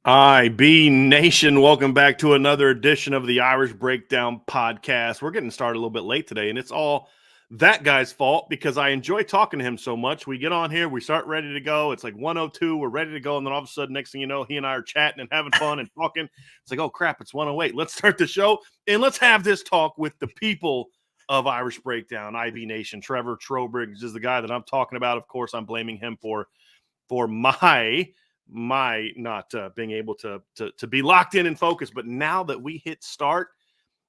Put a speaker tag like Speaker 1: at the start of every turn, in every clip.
Speaker 1: IB Nation, welcome back to another edition of the Irish Breakdown podcast. We're getting started a little bit late today, and it's all that guy's fault because I enjoy talking to him so much. We get on here, we start ready to go. It's like 1:02, we're ready to go, and then all of a sudden, next thing you know, he and I are chatting and having fun and talking. It's like, oh crap, it's 1:08. Let's start the show and let's have this talk with the people of Irish Breakdown, IB Nation. Trevor Trowbridge is the guy that I'm talking about. Of course, I'm blaming him for my not being able to be locked in and focused. But now that we hit start,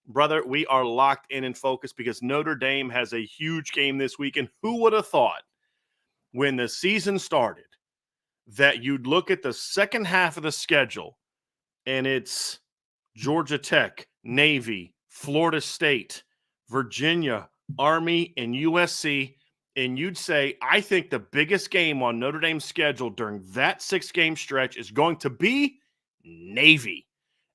Speaker 1: brother, we are locked in and focused because Notre Dame has a huge game this weekend. Who would have thought when the season started that you'd look at the second half of the schedule and it's Georgia Tech, Navy, Florida State, Virginia, Army, and USC, and you'd say, I think the biggest game on Notre Dame's schedule during that 6-game stretch is going to be Navy.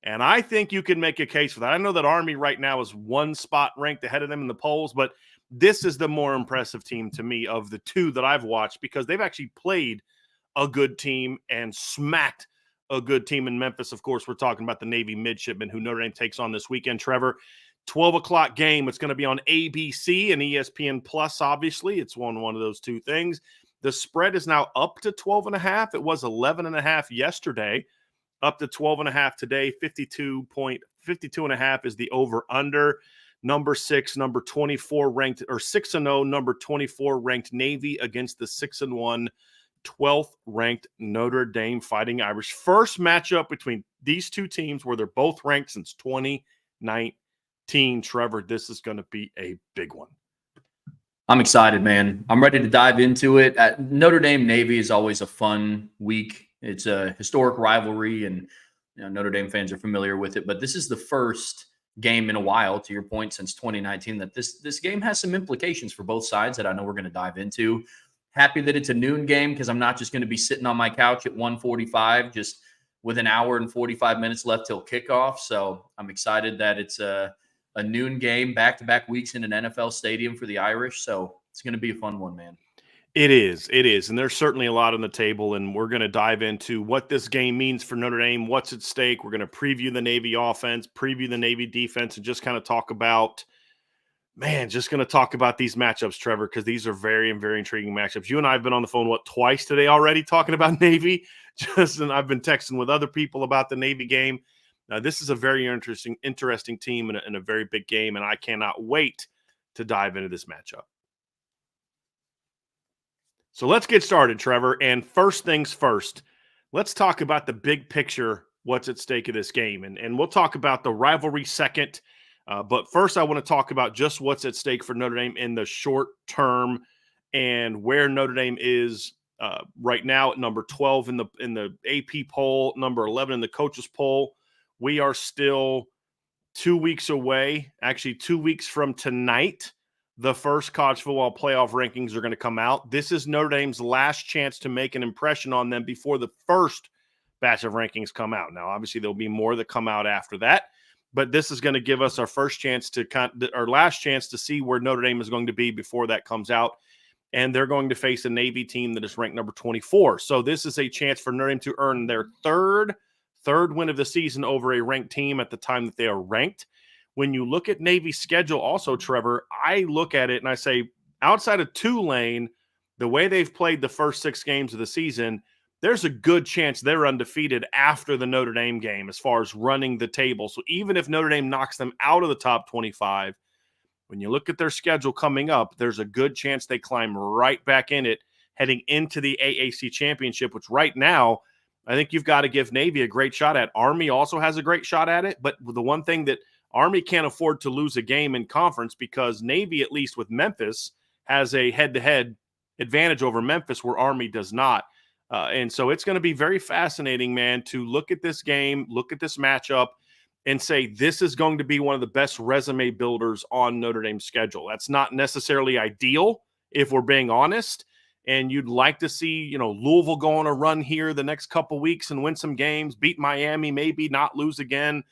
Speaker 1: And I think you can make a case for that. I know that Army right now is one spot ranked ahead of them in the polls, but this is the more impressive team to me of the two that I've watched because they've actually played a good team and smacked a good team in Memphis. Of course, we're talking about the Navy Midshipmen who Notre Dame takes on this weekend. Trevor, 12 o'clock game. It's going to be on ABC and ESPN Plus, obviously. It's one of those two things. The spread is now up to 12.5. It was 11.5 yesterday, up to 12.5 today. 52.5 is the over-under. Number 6, number 24 ranked, or 6-0, number 24 ranked Navy against the 6-1, 12th ranked Notre Dame Fighting Irish. First matchup between these two teams where they're both ranked since 2019. Trevor, this is going to be a big one.
Speaker 2: I'm excited, man. I'm ready to dive into it. Notre Dame Navy is always a fun week. It's a historic rivalry, and Notre Dame fans are familiar with it. But this is the first game in a while, to your point, since 2019, that this game has some implications for both sides that I know we're going to dive into. Happy that it's a noon game because I'm not just going to be sitting on my couch at 1:45, just with an hour and 45 minutes left till kickoff. So I'm excited that it's a noon game, back-to-back weeks in an NFL stadium for the Irish. So it's going to be a fun one, man.
Speaker 1: It is. And there's certainly a lot on the table, and we're going to dive into what this game means for Notre Dame, what's at stake. We're going to preview the Navy offense, preview the Navy defense, and just kind of talk about, just going to talk about these matchups, Trevor, because these are very, very intriguing matchups. You and I have been on the phone, twice today already talking about Navy, and I've been texting with other people about the Navy game. This is a very interesting team and a very big game, and I cannot wait to dive into this matchup. So let's get started, Trevor. And first things first, let's talk about the big picture, what's at stake of this game. And we'll talk about the rivalry second. But first, I want to talk about just what's at stake for Notre Dame in the short term and where Notre Dame is right now at number 12 in the AP poll, number 11 in the coaches poll. We are still 2 weeks away, actually 2 weeks from tonight. The first college football playoff rankings are going to come out. This is Notre Dame's last chance to make an impression on them before the first batch of rankings come out. Now, obviously, there'll be more that come out after that, but this is going to give us our last chance to see where Notre Dame is going to be before that comes out. And they're going to face a Navy team that is ranked number 24. So this is a chance for Notre Dame to earn their third win of the season over a ranked team at the time that they are ranked. When you look at Navy's schedule also, Trevor, I look at it and I say, outside of Tulane, the way they've played the first 6 games of the season, there's a good chance they're undefeated after the Notre Dame game as far as running the table. So even if Notre Dame knocks them out of the top 25, when you look at their schedule coming up, there's a good chance they climb right back in it heading into the AAC championship, which right now, I think you've got to give Navy a great shot at. Army also has a great shot at it, but the one thing that Army can't afford to lose a game in conference because Navy, at least with Memphis, has a head-to-head advantage over Memphis where Army does not. And so it's going to be very fascinating, man, to look at this game, look at this matchup, and say this is going to be one of the best resume builders on Notre Dame's schedule. That's not necessarily ideal, if we're being honest. And you'd like to see, Louisville go on a run here the next couple weeks and win some games, beat Miami, maybe not lose again,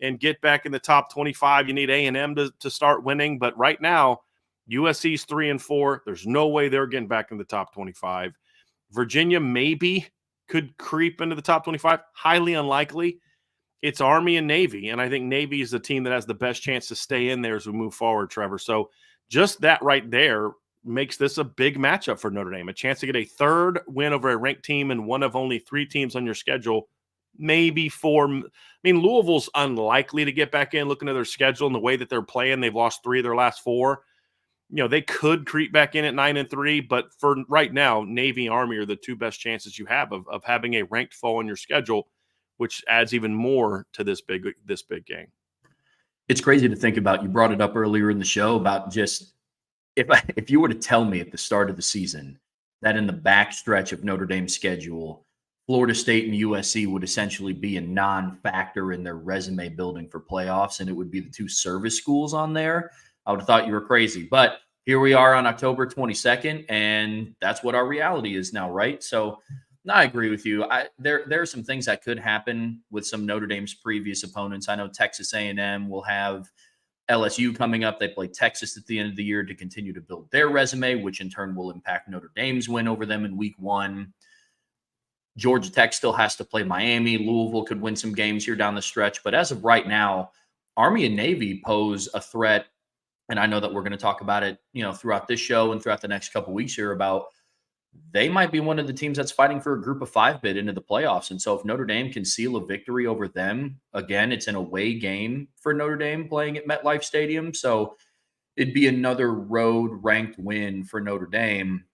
Speaker 1: and get back in the top 25. You need A&M to start winning. But right now, USC's 3-4. There's no way they're getting back in the top 25. Virginia, maybe could creep into the top 25? Highly unlikely. It's Army and Navy, and I think Navy is the team that has the best chance to stay in there as we move forward, Trevor. So just that right there makes this a big matchup for Notre Dame, a chance to get a third win over a ranked team and one of only 3 teams on your schedule, maybe 4. I mean, Louisville's unlikely to get back in. Looking at their schedule and the way that they're playing, they've lost 3 of their last 4. They could creep back in at 9-3, but for right now, Navy and Army are the 2 best chances you have of having a ranked foe on your schedule, which adds even more to this big game.
Speaker 2: It's crazy to think about. You brought it up earlier in the show about just if you were to tell me at the start of the season that in the backstretch of Notre Dame's schedule, Florida State and USC would essentially be a non-factor in their resume building for playoffs, and it would be the 2 service schools on there, I would have thought you were crazy. But here we are on October 22nd, and that's what our reality is now, right? So no, I agree with you. There are some things that could happen with some Notre Dame's previous opponents. I know Texas A&M will have LSU coming up. They play Texas at the end of the year to continue to build their resume, which in turn will impact Notre Dame's win over them in week 1. Georgia Tech still has to play Miami. Louisville could win some games here down the stretch. But as of right now, Army and Navy pose a threat. And I know that we're going to talk about it, throughout this show and throughout the next couple of weeks here about they might be one of the teams that's fighting for a group of 5 bid into the playoffs. And so if Notre Dame can seal a victory over them, again, it's an away game for Notre Dame playing at MetLife Stadium. So it'd be another road ranked win for Notre Dame,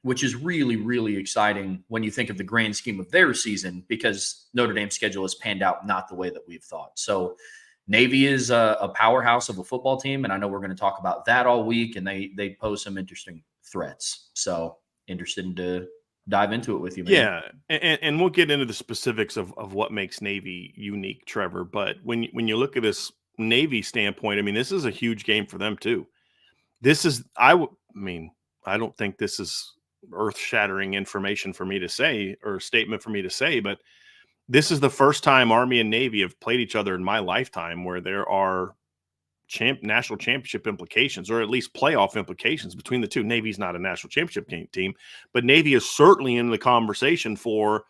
Speaker 2: which is really, really exciting when you think of the grand scheme of their season, because Notre Dame's schedule has panned out not the way that we've thought. So Navy is a powerhouse of a football team, and I know we're going to talk about that all week, and they pose some interesting threats. So interested to dive into it with you, man.
Speaker 1: Yeah, and we'll get into the specifics of what makes Navy unique, Trevor. But when you look at this Navy standpoint, I mean, this is a huge game for them too. This is, I don't think this is earth-shattering information for me to say or statement for me to say, but this is the first time Army and Navy have played each other in my lifetime where there are national championship implications, or at least playoff implications between the two. Navy's not a national championship team, but Navy is certainly in the conversation for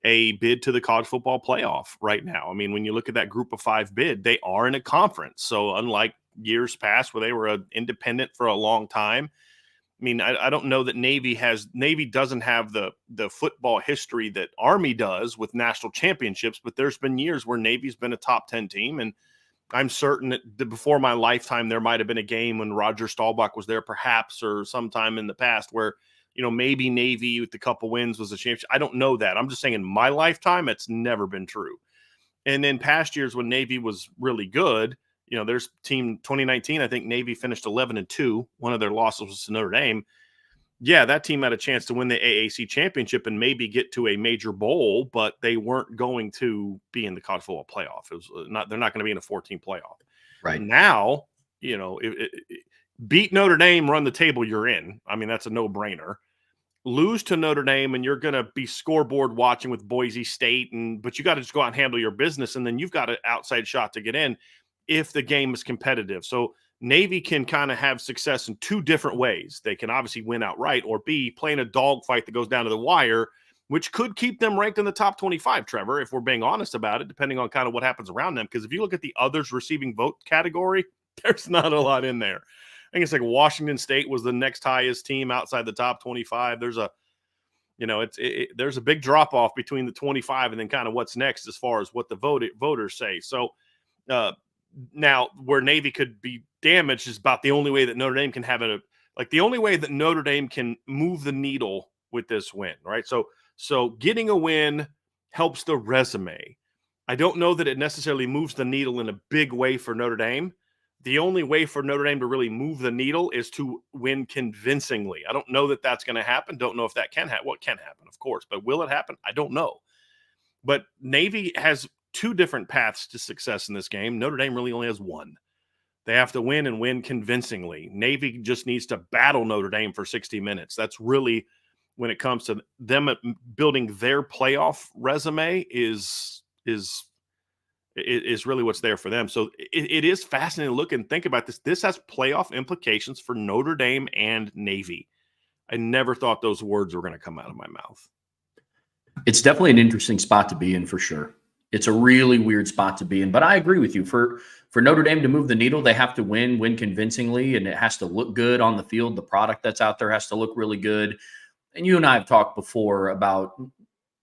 Speaker 1: a bid to the college football playoff right now. I mean, when you look at that group of 5 bid, they are in a conference. So unlike years past where they were independent for a long time, I mean, I don't know that Navy doesn't have the football history that Army does with national championships, but there's been years where Navy's been a top 10 team. And I'm certain that before my lifetime, there might've been a game when Roger Staubach was there perhaps, or sometime in the past where, maybe Navy with a couple wins was a championship. I don't know that. I'm just saying in my lifetime, it's never been true. And then past years when Navy was really good, there's team 2019, I think Navy finished 11-2. One of their losses was to Notre Dame. Yeah, that team had a chance to win the AAC championship and maybe get to a major bowl, but they weren't going to be in the college football playoff. It was they're not going to be in a 14 playoff.
Speaker 2: Right
Speaker 1: now, beat Notre Dame, run the table, you're in. I mean, that's a no-brainer. Lose to Notre Dame, and you're going to be scoreboard watching with Boise State, but you got to just go out and handle your business, and then you've got an outside shot to get in if the game is competitive. So Navy can kind of have success in 2 different ways. They can obviously win outright, or B, playing a dogfight that goes down to the wire, which could keep them ranked in the top 25, Trevor, if we're being honest about it, depending on kind of what happens around them. Because if you look at the others receiving vote category, there's not a lot in there. I think it's like Washington State was the next highest team outside the top 25. There's a there's a big drop off between the 25 and then kind of what's next as far as what the voters say. So now where Navy could be damaged is about the only way that Notre Dame can have the only way that Notre Dame can move the needle with this win, right? So getting a win helps the resume. I don't know that it necessarily moves the needle in a big way for Notre Dame. The only way for Notre Dame to really move the needle is to win convincingly. I don't know that that's going to happen. Don't know if that can happen. Well, it can happen, of course, but will it happen? I don't know. But Navy has 2 different paths to success in this game. Notre Dame really only has 1. They have to win and win convincingly. Navy just needs to battle Notre Dame for 60 minutes. That's really, when it comes to them building their playoff resume, is really what's there for them. So it is fascinating to look and think about this. This has playoff implications for Notre Dame and Navy. I never thought those words were going to come out of my mouth.
Speaker 2: It's definitely an interesting spot to be in for sure. It's a really weird spot to be in, but I agree with you. For Notre Dame to move the needle, they have to win convincingly, and it has to look good on the field. The product that's out there has to look really good. And you and I have talked before about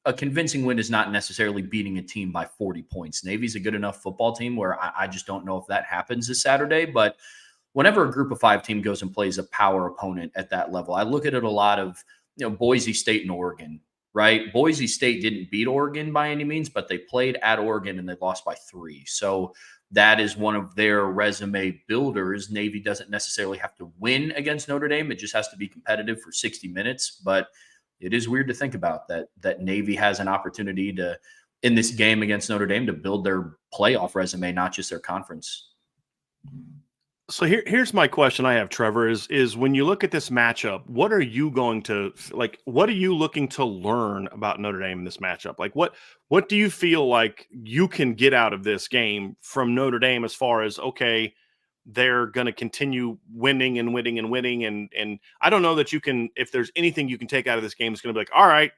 Speaker 2: a convincing win is not necessarily beating a team by 40 points. Navy's a good enough football team where I just don't know if that happens this Saturday. But whenever a group of 5 team goes and plays a power opponent at that level, I look at it a lot of, Boise State and Oregon, right? Boise State didn't beat Oregon by any means, but they played at Oregon and they lost by 3. So that is one of their resume builders. Navy doesn't necessarily have to win against Notre Dame. It just has to be competitive for 60 minutes. But it is weird to think about that Navy has an opportunity to, in this game against Notre Dame, to build their playoff resume, not just their conference.
Speaker 1: So here's my question I have, Trevor, is when you look at this matchup, what are you going to what are you looking to learn about Notre Dame in this matchup? Like what do you feel like you can get out of this game from Notre Dame as far as, okay, they're going to continue winning and winning and winning. And I don't know that you can, if there's anything you can take out of this game, it's going to be like, all right,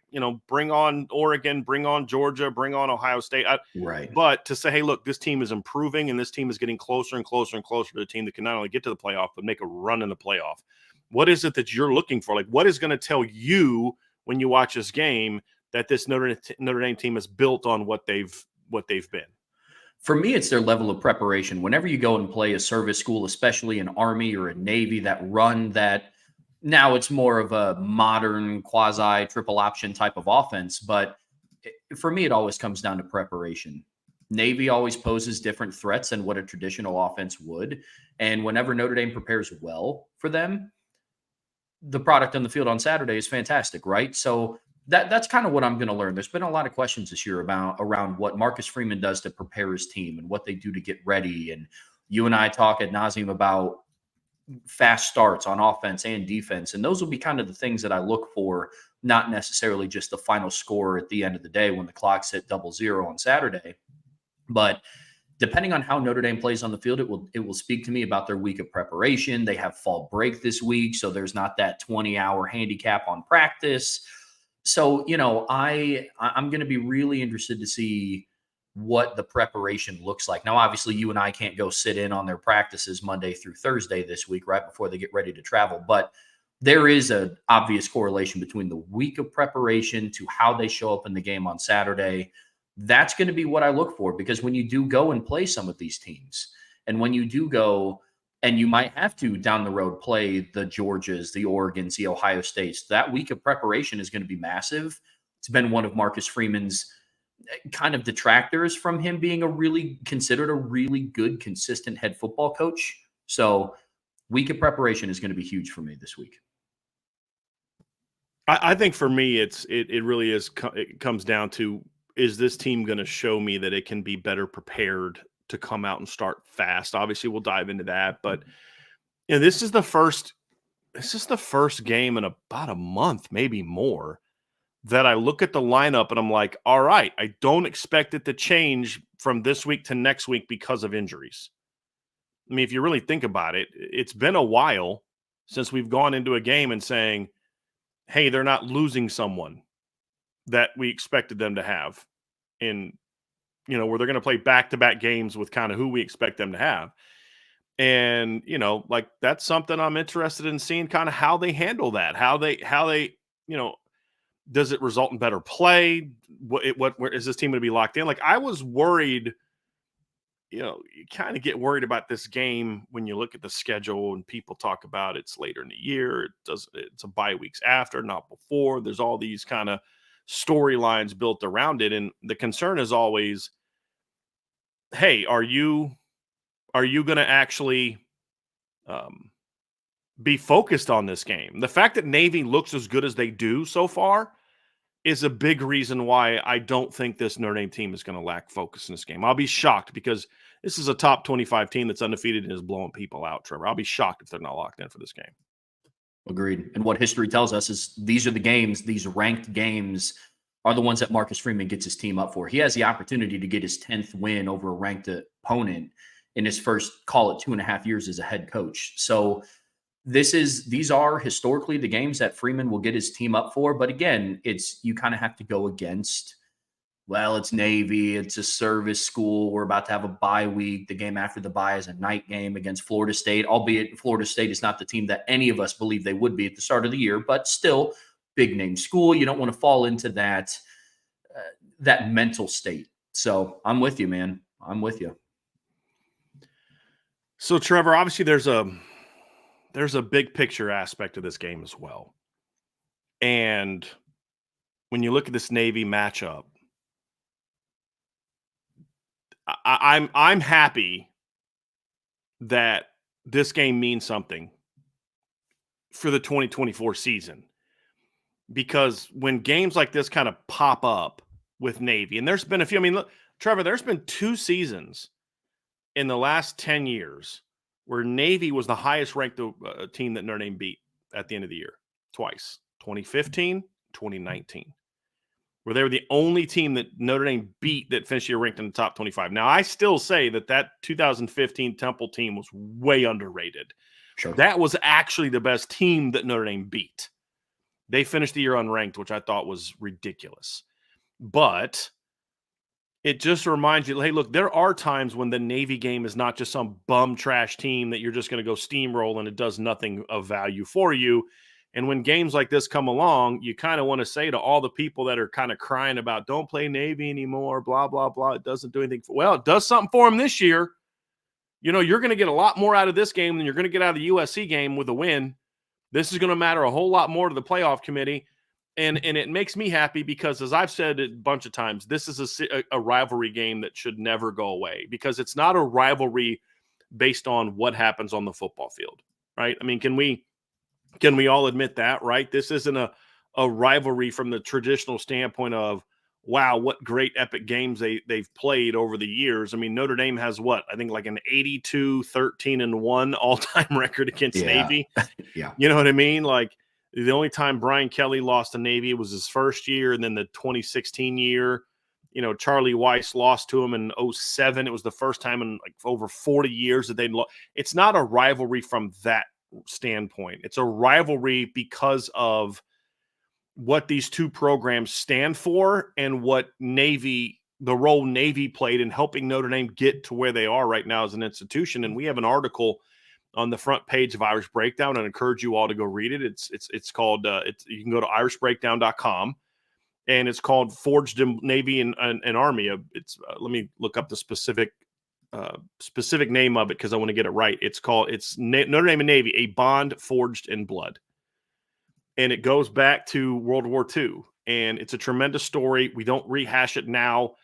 Speaker 1: bring on Oregon, bring on Georgia, bring on Ohio State.
Speaker 2: Right.
Speaker 1: But to say, hey, look, this team is improving and this team is getting closer and closer and closer to the team that can not only get to the playoff, but make a run in the playoff. What is it that you're looking for? Like, what is going to tell you when you watch this game that this Notre Dame team is built on what they've been?
Speaker 2: For me, it's their level of preparation. Whenever you go and play a service school, especially an Army or a Navy that run that, now it's more of a modern quasi triple option type of offense. But for me, it always comes down to preparation. Navy always poses different threats than what a traditional offense would. And whenever Notre Dame prepares well for them, the product on the field on Saturday is fantastic, right? So that's kind of what I'm going to learn. There's been a lot of questions this year around what Marcus Freeman does to prepare his team and what they do to get ready. And you and I talk ad nauseum about fast starts on offense and defense. And those will be kind of the things that I look for, not necessarily just the final score at the end of the day when the clock's hit 00 on Saturday. But depending on how Notre Dame plays on the field, it will speak to me about their week of preparation. They have fall break this week, so there's not that 20-hour handicap on practice. So, I'm going to be really interested to see what the preparation looks like. Now, obviously, you and I can't go sit in on their practices Monday through Thursday this week, right before they get ready to travel. But there is an obvious correlation between the week of preparation to how they show up in the game on Saturday. That's going to be what I look for, because when you do go and play some of these teams, and when you do go, and you might have to down the road play the Georgias, the Oregons, the Ohio States, that week of preparation is going to be massive. It's been one of Marcus Freeman's kind of detractors from him being considered a really good, consistent head football coach. So week of preparation is going to be huge for me this week.
Speaker 1: I think for me, it really is. It comes down to, is this team going to show me that it can be better prepared to come out and start fast? Obviously, we'll dive into that, but this is the first game in about a month, maybe more, that I look at the lineup and I'm like, all right, I don't expect it to change from this week to next week because of injuries. I mean, if you really think about it, it's been a while since we've gone into a game and saying, hey, they're not losing someone that we expected them to have in, where they're going to play back-to-back games with kind of who we expect them to have. And, that's something I'm interested in seeing, kind of how they handle that, how they, does it result in better play? What is this team going to be locked in? Like, I was worried, you kind of get worried about this game when you look at the schedule and people talk about it's later in the year. It's a bye weeks after, not before. There's all these kind of storylines built around it. And the concern is always, hey, are you going to actually be focused on this game? The fact that Navy looks as good as they do so far is a big reason why I don't think this Notre Dame team is going to lack focus in this game. I'll be shocked, because this is a top 25 team that's undefeated and is blowing people out, Trevor. I'll be shocked if they're not locked in for this game.
Speaker 2: Agreed. And what history tells us is these are the games, these ranked games are the ones that Marcus Freeman gets his team up for. He has the opportunity to get his 10th win over a ranked opponent in his first, call it 2.5 years as a head coach. So these are historically the games that Freeman will get his team up for. But again, you kind of have to go against, well, it's Navy, it's a service school. We're about to have a bye week. The game after the bye is a night game against Florida State, albeit Florida State is not the team that any of us believe they would be at the start of the year, but still big name school. You don't want to fall into that mental state. So I'm with you, man. I'm with you.
Speaker 1: So Trevor, obviously there's a big picture aspect of this game as well. And when you look at this Navy matchup, I'm happy that this game means something for the 2024 season. Because when games like this kind of pop up with Navy, and there's been a few, I mean, look, Trevor, there's been 2 seasons in the last 10 years where Navy was the highest ranked team that Notre Dame beat at the end of the year, twice, 2015, 2019, where they were the only team that Notre Dame beat that finished the year ranked in the top 25. Now, I still say that 2015 Temple team was way underrated.
Speaker 2: Sure.
Speaker 1: That was actually the best team that Notre Dame beat. They finished the year unranked, which I thought was ridiculous. But it just reminds you, hey, look, there are times when the Navy game is not just some bum trash team that you're just going to go steamroll and it does nothing of value for you. And when games like this come along, you kind of want to say to all the people that are kind of crying about don't play Navy anymore, blah, blah, blah. It doesn't do anything. Well, it does something for them this year. You know, you're going to get a lot more out of this game than you're going to get out of the USC game with a win. This is going to matter a whole lot more to the playoff committee. And it makes me happy because, as I've said a bunch of times, this is a rivalry game that should never go away because it's not a rivalry based on what happens on the football field, right? I mean, can we all admit that, right? This isn't a rivalry from the traditional standpoint of, wow, what great epic games they've played over the years. I mean, Notre Dame has what? I think like an 82-13-1 all-time record against Navy.
Speaker 2: Yeah.
Speaker 1: You know what I mean? Like, the only time Brian Kelly lost to Navy was his first year, and then the 2016 year, you know, Charlie Weiss lost to him in 2007. It was the first time in like over 40 years that they'd lost. It's not a rivalry from that standpoint. It's a rivalry because of what these two programs stand for and what the role Navy played in helping Notre Dame get to where they are right now as an institution. And we have an article on the front page of Irish Breakdown. I encourage you all to go read it. It's called, you can go to irishbreakdown.com, and it's called Forged in Navy and Army. Let me look up the specific name of it because I want to get it right. It's Notre Dame and Navy, a bond forged in blood. And it goes back to World War II. And it's a tremendous story. We don't rehash it now.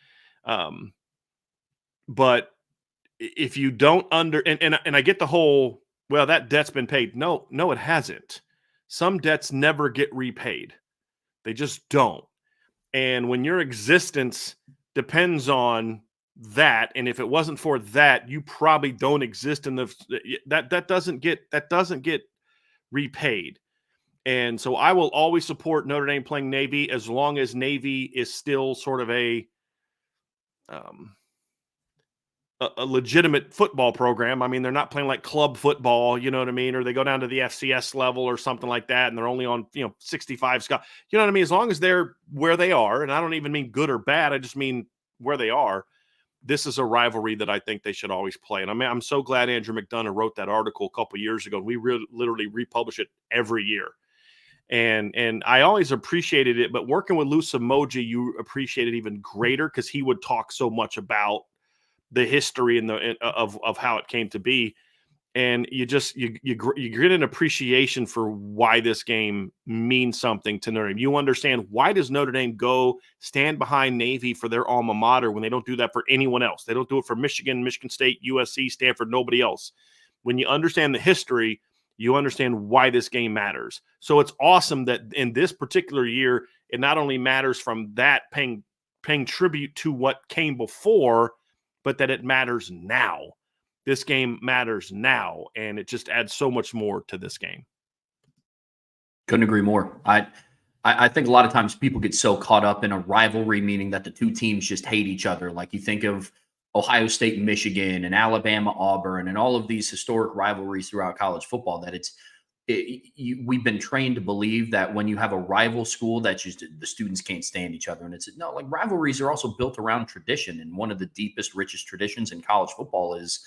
Speaker 1: But if you don't and I get the whole, well, that debt's been paid. No, it hasn't. Some debts never get repaid. They just don't. And when your existence depends on that, and if it wasn't for that, you probably don't exist in that doesn't get repaid. And so I will always support Notre Dame playing Navy as long as Navy is still sort of a legitimate football program. I mean, they're not playing like club football, you know what I mean? Or they go down to the FCS level or something like that, and they're only on, 65 scott. You know what I mean? As long as they're where they are, and I don't even mean good or bad, I just mean where they are. This is a rivalry that I think they should always play. And I'm so glad Andrew McDonough wrote that article a couple years ago. We literally republish it every year. And I always appreciated it, but working with Lou Samoji, you appreciate it even greater because he would talk so much about the history and of how it came to be. And you get an appreciation for why this game means something to Notre Dame. You understand, why does Notre Dame go stand behind Navy for their alma mater when they don't do that for anyone else? They don't do it for Michigan, Michigan State, USC, Stanford, nobody else. When you understand the history, you understand why this game matters. So it's awesome that in this particular year, it not only matters from that paying tribute to what came before, but that it matters now. This game matters now, and it just adds so much more to this game.
Speaker 2: Couldn't agree more. I think a lot of times people get so caught up in a rivalry, meaning that the two teams just hate each other. Like you think of Ohio State and Michigan and Alabama, Auburn, and all of these historic rivalries throughout college football, that it's we've been trained to believe that when you have a rival school, that just the students can't stand each other. And it's no, like, rivalries are also built around tradition. And one of the deepest, richest traditions in college football is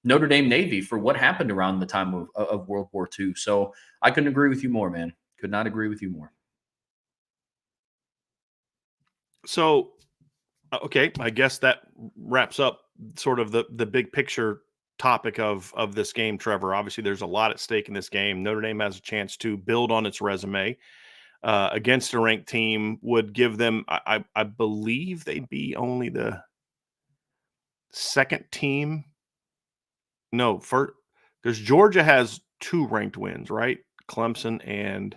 Speaker 2: Notre Dame Navy, for what happened around the time of World War II. So I couldn't agree with you more, man. Could not agree with you more.
Speaker 1: So, okay, I guess that wraps up sort of the big picture topic of this game, Trevor. Obviously, there's a lot at stake in this game. Notre Dame has a chance to build on its resume against a ranked team. Would give them, I believe, they'd be only the second team. No, first, because Georgia has 2 ranked wins, right? Clemson and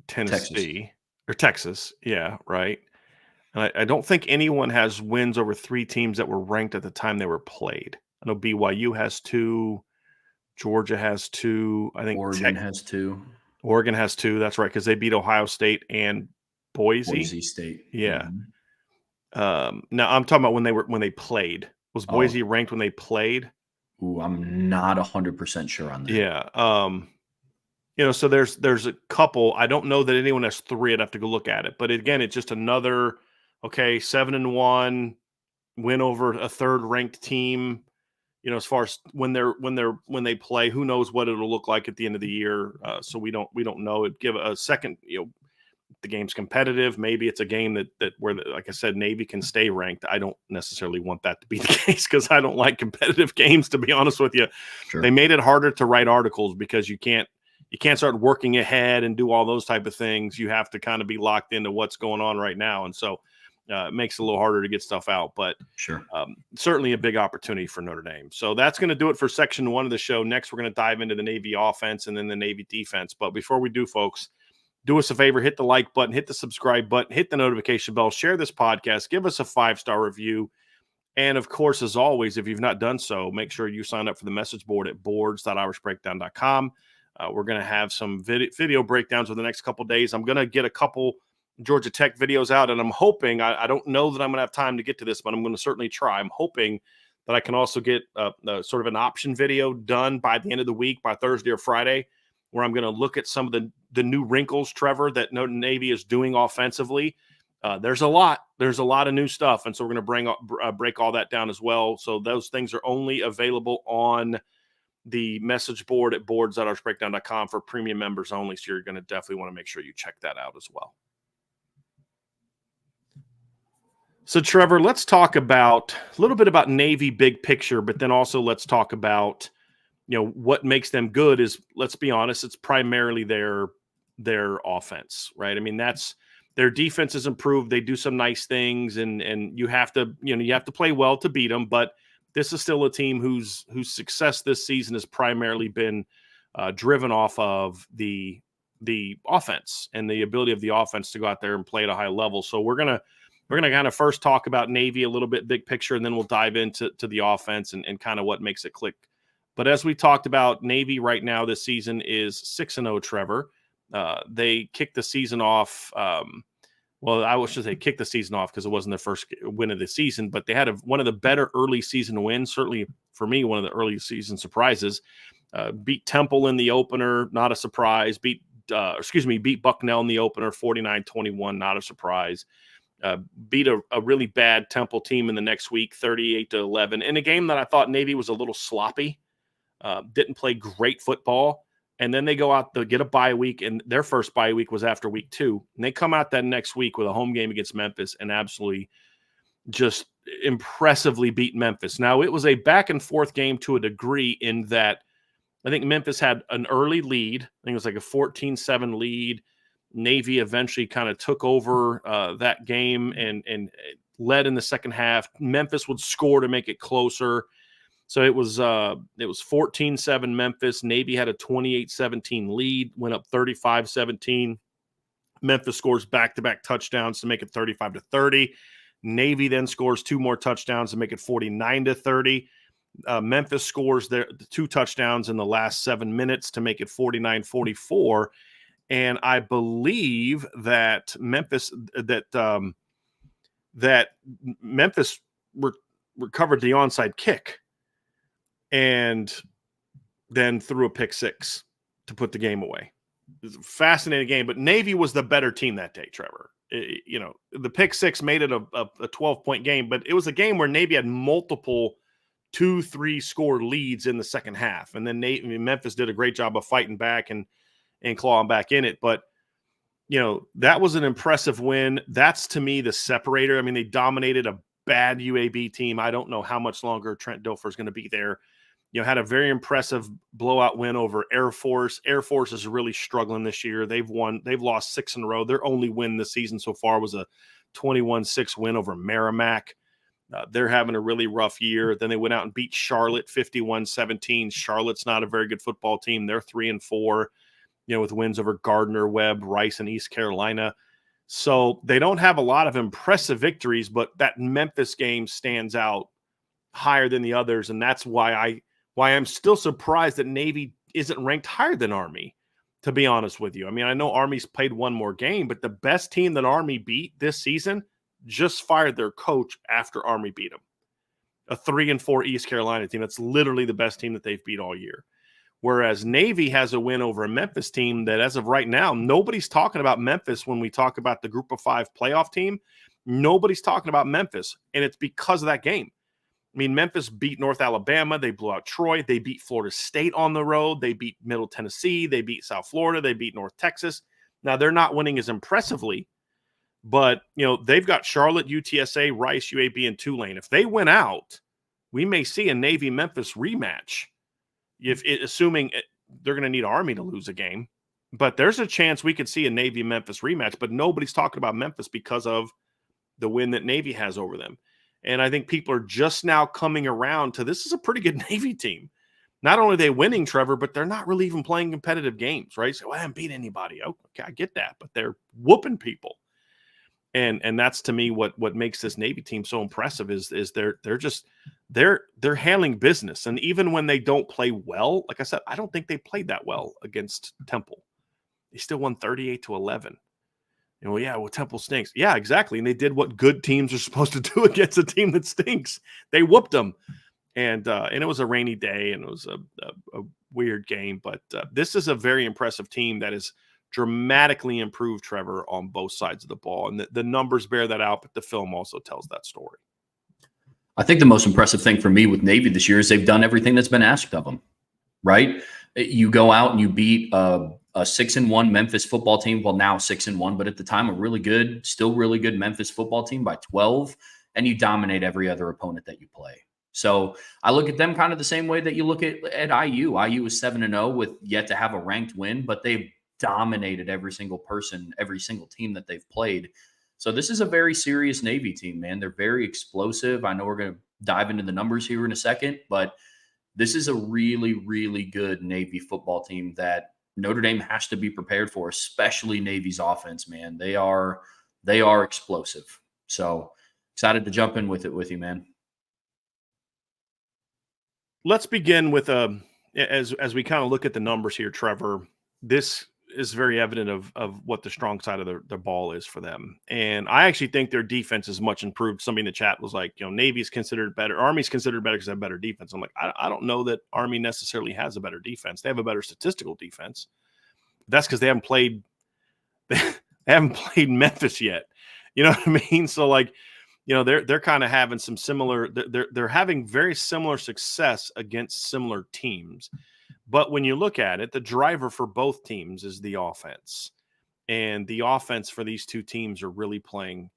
Speaker 1: Tennessee or Texas, yeah, right. And I don't think anyone has wins over 3 teams that were ranked at the time they were played. I know BYU has 2, Georgia has 2, I think
Speaker 2: Oregon has 2.
Speaker 1: Oregon has 2, that's right, because they beat Ohio State and Boise
Speaker 2: State.
Speaker 1: Yeah.
Speaker 2: Mm-hmm.
Speaker 1: Now I'm talking about when they played. Was Boise ranked when they played?
Speaker 2: Ooh, I'm not 100% sure on that.
Speaker 1: Yeah. So there's a couple. I don't know that anyone has 3. I'd have to go look at it. But again, it's just another 7-1 win over a 3rd ranked team. As far as when they play, who knows what it'll look like at the end of the year. So we don't know. It give a second. The game's competitive. Maybe it's a game that where, like I said, Navy can stay ranked. I don't necessarily want that to be the case because I don't like competitive games, to be honest with you. Sure. They made it harder to write articles because you can't start working ahead and do all those type of things. You have to kind of be locked into what's going on right now. And so it makes it a little harder to get stuff out, but
Speaker 2: sure.
Speaker 1: Certainly a big opportunity for Notre Dame. So that's going to do it for section 1 of the show. Next, we're going to dive into the Navy offense and then the Navy defense. But before we do, folks, do us a favor, hit the like button, hit the subscribe button, hit the notification bell, share this podcast, give us a 5-star review. And of course, as always, if you've not done so, make sure you sign up for the message board at boards.irishbreakdown.com. We're going to have some video breakdowns over the next couple days. I'm going to get a couple Georgia Tech videos out, and I'm hoping, I don't know that I'm going to have time to get to this, but I'm going to certainly try. I'm hoping that I can also get sort of an option video done by the end of the week, by Thursday or Friday, where I'm going to look at some of the new wrinkles, Trevor, that Notre Navy is doing offensively. There's a lot of new stuff. And so we're going to break all that down as well. So those things are only available on the message board at boards.irishbreakdown.com for premium members only. So you're going to definitely want to make sure you check that out as well. So Trevor, let's talk about a little bit about Navy big picture, but then also let's talk about, what makes them good is, let's be honest, it's primarily their offense, right? I mean, that's their defense is improved. They do some nice things, and you have to play well to beat them. But this is still a team whose success this season has primarily been driven off of the offense and the ability of the offense to go out there and play at a high level. So we're gonna kind of first talk about Navy a little bit big picture, and then we'll dive into the offense and kind of what makes it click. But as we talked about, Navy right now this season is 6-0, Trevor. They kicked the season off. Well, I should say kicked the season off because it wasn't their first win of the season, but they had one of the better early season wins. Certainly for me, one of the early season surprises. Beat Temple in the opener, not a surprise. Beat Bucknell in the opener, 49-21, not a surprise. Beat a really bad Temple team in the next week, 38-11, in a game that I thought Navy was a little sloppy. Didn't play great football. And then they go out to get a bye week, and their first bye week was after week 2. And they come out that next week with a home game against Memphis and absolutely just impressively beat Memphis. Now, it was a back-and-forth game to a degree in that I think Memphis had an early lead. I think it was like a 14-7 lead. Navy eventually kind of took over that game and led in the second half. Memphis would score to make it closer. So it was 14-7 Memphis. Navy had a 28-17 lead, went up 35-17. Memphis scores back-to-back touchdowns to make it 35-30. Navy then scores 2 more touchdowns to make it 49-30. Memphis scores the 2 touchdowns in the last 7 minutes to make it 49-44. And I believe that Memphis recovered the onside kick. And then threw a pick six to put the game away. It was a fascinating game, but Navy was the better team that day, Trevor. The pick six made it a 12-point game, but it was a game where Navy had multiple 2-3 score leads in the second half. And then Memphis did a great job of fighting back and clawing back in it. But, that was an impressive win. That's, to me, the separator. I mean, they dominated a bad UAB team. I don't know how much longer Trent Dilfer is going to be there. Had a very impressive blowout win over Air Force. Air Force is really struggling this year. They've lost 6 in a row. Their only win this season so far was a 21-6 win over Merrimack. They're having a really rough year. Then they went out and beat Charlotte 51-17. Charlotte's not a very good football team. They're 3-4, with wins over Gardner, Webb, Rice, and East Carolina. So they don't have a lot of impressive victories, but that Memphis game stands out higher than the others. And that's why I'm still surprised that Navy isn't ranked higher than Army, to be honest with you. I mean, I know Army's played one more game, but the best team that Army beat this season just fired their coach after Army beat them. A 3-4 East Carolina team. That's literally the best team that they've beat all year. Whereas Navy has a win over a Memphis team that, as of right now, nobody's talking about Memphis when we talk about the Group of 5 playoff team. Nobody's talking about Memphis, and it's because of that game. I mean, Memphis beat North Alabama. They blew out Troy. They beat Florida State on the road. They beat Middle Tennessee. They beat South Florida. They beat North Texas. Now, they're not winning as impressively, but, they've got Charlotte, UTSA, Rice, UAB, and Tulane. If they win out, we may see a Navy-Memphis rematch, assuming they're going to need Army to lose a game. But there's a chance we could see a Navy-Memphis rematch, but nobody's talking about Memphis because of the win that Navy has over them. And I think people are just now coming around to this is a pretty good Navy team. Not only are they winning, Trevor, but they're not really even playing competitive games, right? So I haven't beat anybody. Okay, I get that, but they're whooping people. And that's, to me, what makes this Navy team so impressive is they're handling business. And even when they don't play well, like I said, I don't think they played that well against Temple. They still won 38-11. Temple stinks. Yeah, exactly. And they did what good teams are supposed to do against a team that stinks. They whooped them. And it was a rainy day, and it was a weird game. But this is a very impressive team that is dramatically improved, Trevor, on both sides of the ball. And the numbers bear that out, but the film also tells that story.
Speaker 2: I think the most impressive thing for me with Navy this year is they've done everything that's been asked of them, right? You go out and you beat a 6-1 Memphis football team. Well, now 6-1, but at the time, still really good Memphis football team by 12, and you dominate every other opponent that you play. So I look at them kind of the same way that you look at IU. IU is 7-0 with yet to have a ranked win, but they've dominated every single person, every single team that they've played. So this is a very serious Navy team, man. They're very explosive. I know we're going to dive into the numbers here in a second, but this is a really, really good Navy football team that Notre Dame has to be prepared for, especially Navy's offense, man. They are explosive. So excited to jump in with you, man.
Speaker 1: Let's begin with as we kind of look at the numbers here, Trevor. This is very evident of what the strong side of the ball is for them. And I actually think their defense is much improved. Somebody in the chat was like, Navy's considered better. Army's considered better because they have better defense. I'm like, I don't know that Army necessarily has a better defense. They have a better statistical defense. That's because they haven't played Memphis yet. You know what I mean? So they're kind of having some similar, they're having very similar success against similar teams. But when you look at it, the driver for both teams is the offense. And the offense for these two teams are really playing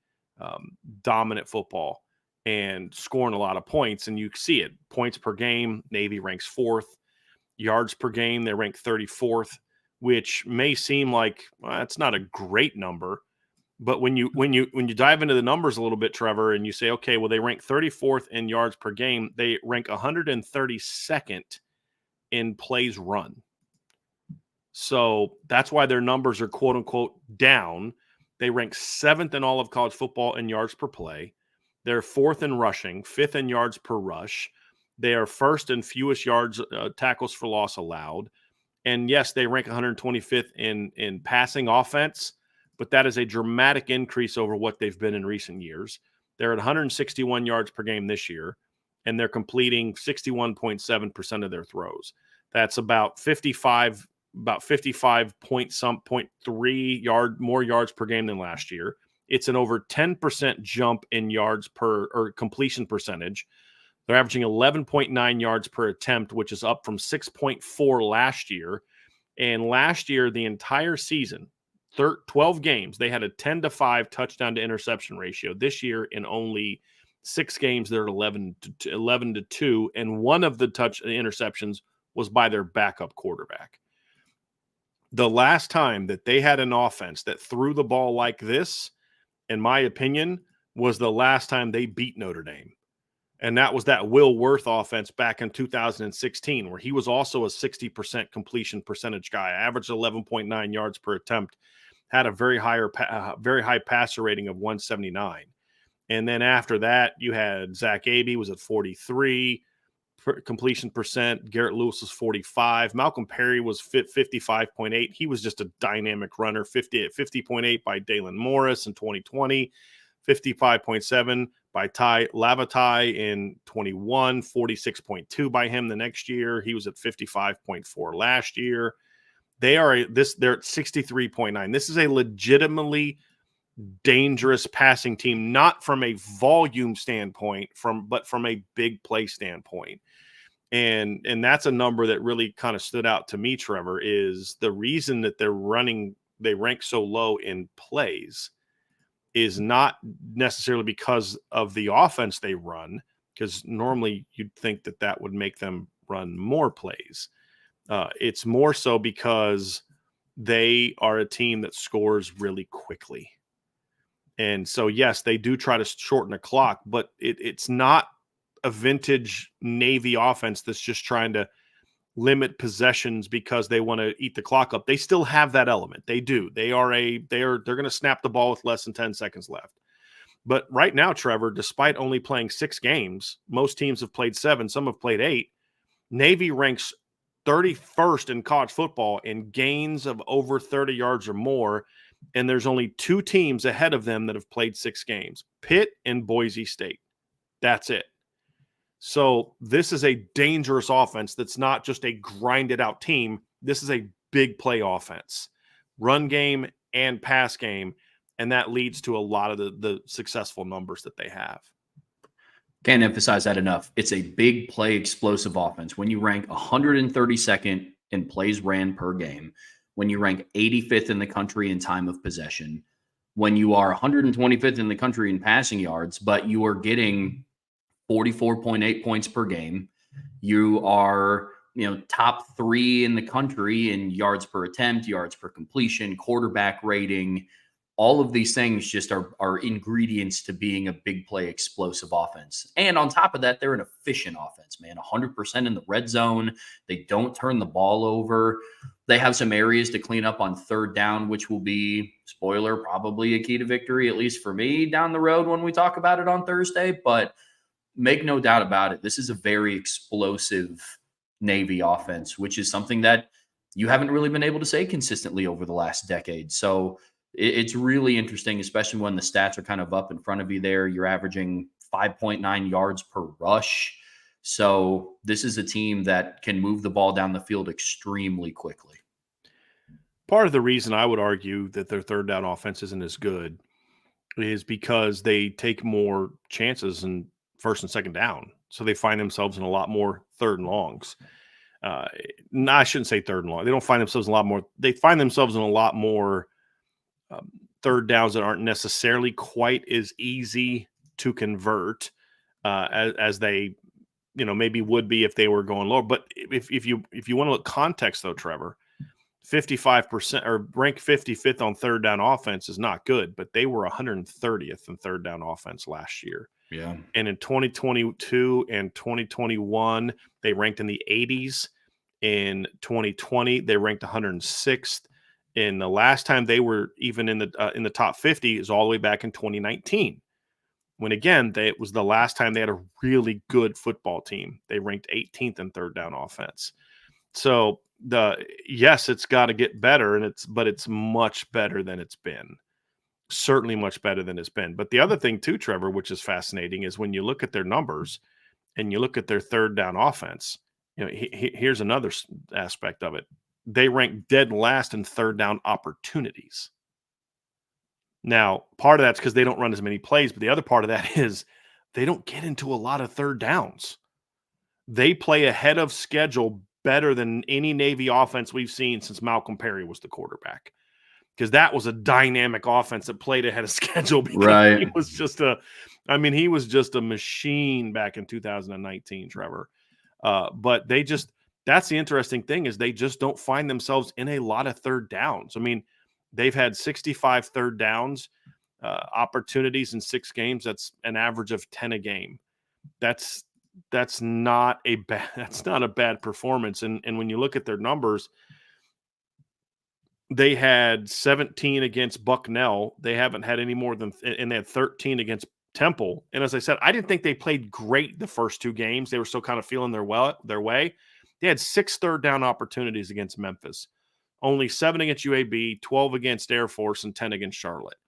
Speaker 1: dominant football and scoring a lot of points. And you see it. Points per game, Navy ranks 4th. Yards per game, they rank 34th, which may seem like it's not a great number. But when you dive into the numbers a little bit, Trevor, and you say, okay, well, they rank 34th in yards per game. They rank 132nd in plays run. So that's why their numbers are quote unquote down. They rank 7th in all of college football in yards per play. They're 4th in rushing, 5th in yards per rush. They are 1st in fewest yards, tackles for loss allowed. And yes, they rank 125th in passing offense, but that is a dramatic increase over what they've been in recent years. They're at 161 yards per game this year, and they're completing 61.7% of their throws. That's about 55 point 3 more yards per game than last year. It's an over 10% jump in yards per or completion percentage. They're averaging 11.9 yards per attempt, which is up from 6.4 last year. And last year, the entire season, 12 games, they had a 10-5 touchdown to interception ratio. This year, in only 6 games, they're 11-2, and one of the interceptions was by their backup quarterback. The last time that they had an offense that threw the ball like this, in my opinion, was the last time they beat Notre Dame. And that was that Will Worth offense back in 2016, where he was also a 60% completion percentage guy, averaged 11.9 yards per attempt, had a very high passer rating of 179. And then after that, you had Zach Abey was at 43 completion percent. Garrett Lewis was 45. Malcolm Perry was 55.8. He was just a dynamic runner. 50.8 by Dalen Morris in 2020. 55.7 by Ty Lavatai in 21, 46.2 by him the next year. He was at 55.4 last year. They're at 63.9. This is a legitimately dangerous passing team, not from a volume standpoint, but from a big play standpoint. And that's a number that really kind of stood out to me, Trevor, is the reason that they rank so low in plays is not necessarily because of the offense they run, because normally you'd think that would make them run more plays. It's more so because they are a team that scores really quickly. And so, yes, they do try to shorten the clock, but it's not a vintage Navy offense that's just trying to limit possessions because they want to eat the clock up. They still have that element. They do. They're going to snap the ball with less than 10 seconds left. But right now, Trevor, despite only playing 6 games, most teams have played 7, some have played 8. Navy ranks 31st in college football in gains of over 30 yards or more, and there's only 2 teams ahead of them that have played 6 games, Pitt and Boise State. That's it. So this is a dangerous offense that's not just a grinded out team. This is a big play offense, run game and pass game, and that leads to a lot of the successful numbers that they have.
Speaker 2: Can't emphasize that enough. It's a big play explosive offense. When you rank 132nd in plays ran per game, when you rank 85th in the country in time of possession, when you are 125th in the country in passing yards, but you are getting 44.8 points per game. You are, top 3 in the country in yards per attempt, yards per completion, quarterback rating. All of these things just are ingredients to being a big play explosive offense. And on top of that, they're an efficient offense, man. 100% in the red zone. They don't turn the ball over. They have some areas to clean up on third down, which will be, spoiler, probably a key to victory, at least for me down the road when we talk about it on Thursday. But make no doubt about it, this is a very explosive Navy offense, which is something that you haven't really been able to say consistently over the last decade. So it's really interesting, especially when the stats are kind of up in front of you there. You're averaging 5.9 yards per rush. So this is a team that can move the ball down the field extremely quickly.
Speaker 1: Part of the reason I would argue that their third down offense isn't as good is because they take more chances in first and second down. So they find themselves in a lot more third and longs. No, I shouldn't say third and long. They don't find themselves in a lot more. They find themselves in a lot more third downs that aren't necessarily quite as easy to convert as they, maybe would be if they were going lower. But if you want to look context though, Trevor, 55% or rank 55th on third down offense is not good, but they were 130th in third down offense last year.
Speaker 2: Yeah.
Speaker 1: And in 2022 and 2021, they ranked in the 80s. In 2020, they ranked 106th. And the last time they were even in the top 50 is all the way back in 2019. When again, it was the last time they had a really good football team. They ranked 18th in third down offense. So yes, it's got to get better, but it's much better than it's been. Certainly much better than it's been. But the other thing too, Trevor, which is fascinating, is when you look at their numbers and you look at their third down offense, Here's another aspect of it. They rank dead last in third down opportunities. Now, part of that's because they don't run as many plays, but the other part of that is they don't get into a lot of third downs. They play ahead of schedule better than any Navy offense we've seen since Malcolm Perry was the quarterback. Because that was a dynamic offense that played ahead of schedule because he was just a machine back in 2019, Trevor. But that's the interesting thing is they just don't find themselves in a lot of third downs. I mean, they've had 65 third downs opportunities in 6 games. That's an average of 10 a game. That's not a bad performance. And when you look at their numbers, they had 17 against Bucknell. They haven't had any more than, and they had 13 against Temple. And as I said, I didn't think they played great the first 2 games. They were still kind of feeling their way. They had 6 third down opportunities against Memphis, only 7 against UAB, 12 against Air Force, and 10 against Charlotte.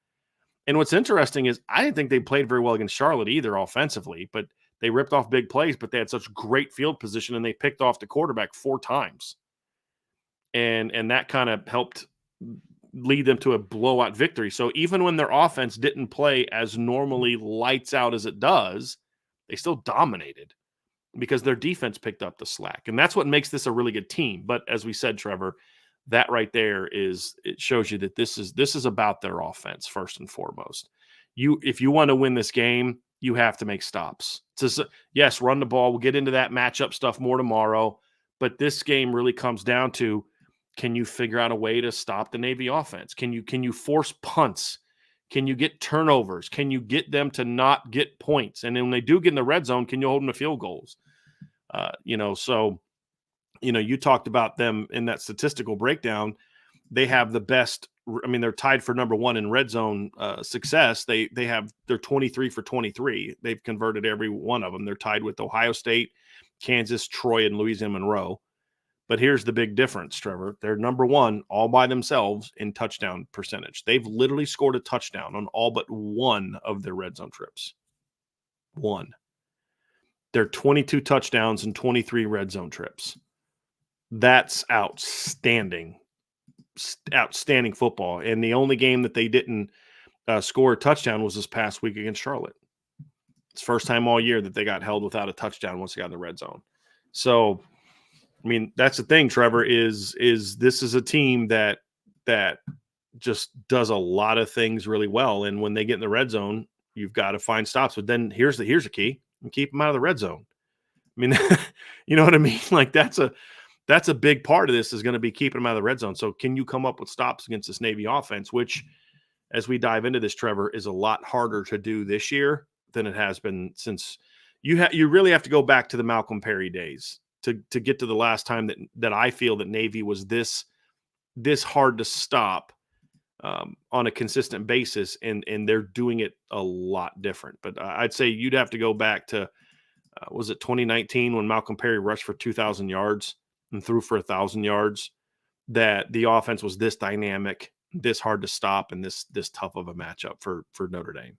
Speaker 1: And what's interesting is I didn't think they played very well against Charlotte either offensively, but they ripped off big plays, but they had such great field position and they picked off the quarterback 4 times. And that kind of helped lead them to a blowout victory. So even when their offense didn't play as normally lights out as it does, they still dominated because their defense picked up the slack. And that's what makes this a really good team. But as we said, Trevor, that right there it shows you that this is about their offense first and foremost. If you want to win this game, you have to make stops. Yes, run the ball. We'll get into that matchup stuff more tomorrow. But this game really comes down to, can you figure out a way to stop the Navy offense? Can you force punts? Can you get turnovers? Can you get them to not get points? And then when they do get in the red zone, can you hold them to field goals? You talked about them in that statistical breakdown. They have the best. I mean, they're tied for number 1 in red zone success. They're 23 for 23. They've converted every one of them. They're tied with Ohio State, Kansas, Troy, and Louisiana Monroe. But here's the big difference, Trevor. They're number 1 all by themselves in touchdown percentage. They've literally scored a touchdown on all but 1 of their red zone trips. 1. They're 22 touchdowns and 23 red zone trips. That's outstanding football. And the only game that they didn't score a touchdown was this past week against Charlotte. It's the first time all year that they got held without a touchdown once they got in the red zone. So, I mean, that's the thing, Trevor, is this is a team that just does a lot of things really well. And when they get in the red zone, you've got to find stops. But then here's the key: and keep them out of the red zone. I mean, you know what I mean? Like that's a big part of this is going to be keeping them out of the red zone. So can you come up with stops against this Navy offense, which, as we dive into this, Trevor, is a lot harder to do this year than it has been since you really have to go back to the Malcolm Perry days to get to the last time that I feel that Navy was this hard to stop on a consistent basis, and they're doing it a lot different. But I'd say you'd have to go back to was it 2019 when Malcolm Perry rushed for 2,000 yards and threw for 1,000 yards, that the offense was this dynamic, this hard to stop, and this tough of a matchup for Notre Dame.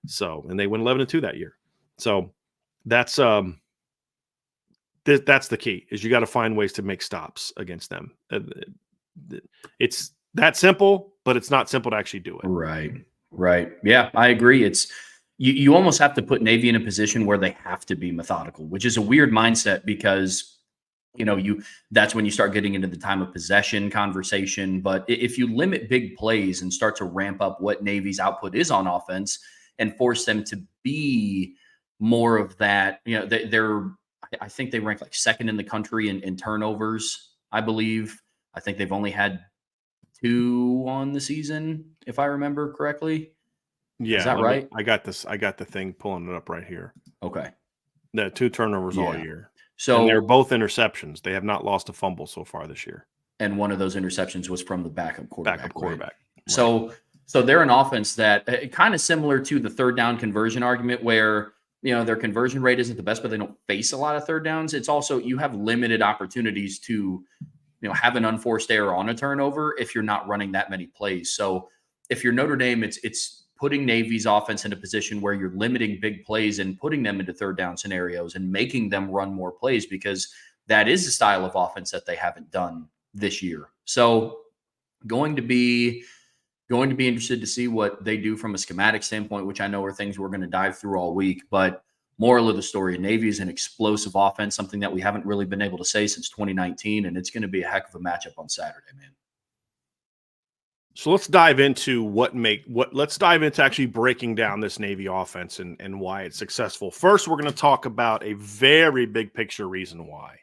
Speaker 1: So, and they went 11-2 that year. So that's the key, is you got to find ways to make stops against them. It's that simple, but it's not simple to actually do it.
Speaker 2: Right. Yeah, I agree. It's you almost have to put Navy in a position where they have to be methodical, which is a weird mindset because, that's when you start getting into the time of possession conversation. But if you limit big plays and start to ramp up what Navy's output is on offense and force them to be more of that, I think they rank like 2nd in the country in turnovers, I believe. I think they've only had 2 on the season, if I remember correctly.
Speaker 1: Yeah.
Speaker 2: Is that right?
Speaker 1: I got the thing pulling it up right here.
Speaker 2: Okay.
Speaker 1: The 2 turnovers all year.
Speaker 2: So
Speaker 1: and they're both interceptions. They have not lost a fumble so far this year.
Speaker 2: And one of those interceptions was from the backup quarterback.
Speaker 1: Right?
Speaker 2: So they're an offense that kind of similar to the third down conversion argument where, their conversion rate isn't the best, but they don't face a lot of third downs. It's also, you have limited opportunities to, have an unforced error on a turnover if you're not running that many plays. So if you're Notre Dame, it's putting Navy's offense in a position where you're limiting big plays and putting them into third down scenarios and making them run more plays, because that is a style of offense that they haven't done this year. So going to be interested to see what they do from a schematic standpoint, which I know are things we're going to dive through all week. But moral of the story, Navy is an explosive offense, something that we haven't really been able to say since 2019, and it's going to be a heck of a matchup on Saturday, man.
Speaker 1: So let's dive into let's dive into actually breaking down this Navy offense and why it's successful. First, we're going to talk about a very big picture reason why.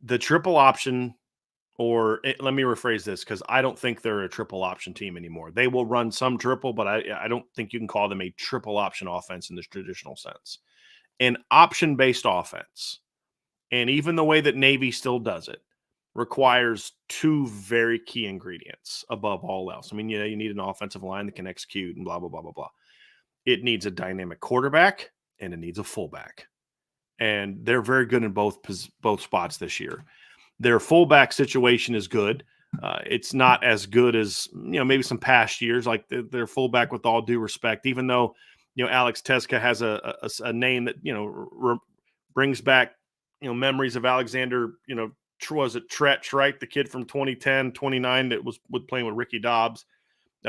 Speaker 1: The triple option, let me rephrase this, because I don't think they're a triple option team anymore. They will run some triple, but I don't think you can call them a triple option offense in this traditional sense. An option-based offense, and even the way that Navy still does it, requires two very key ingredients above all else. I mean, you need an offensive line that can execute and blah, blah, blah, blah, blah. It needs a dynamic quarterback and it needs a fullback. And they're very good in both spots this year. Their fullback situation is good. It's not as good as, maybe some past years, like their fullback, with all due respect, even though, Alex Teska has a name that, brings back, memories of Alexander, was it Tretch, right? The kid from 2010, 29 that was playing with Ricky Dobbs,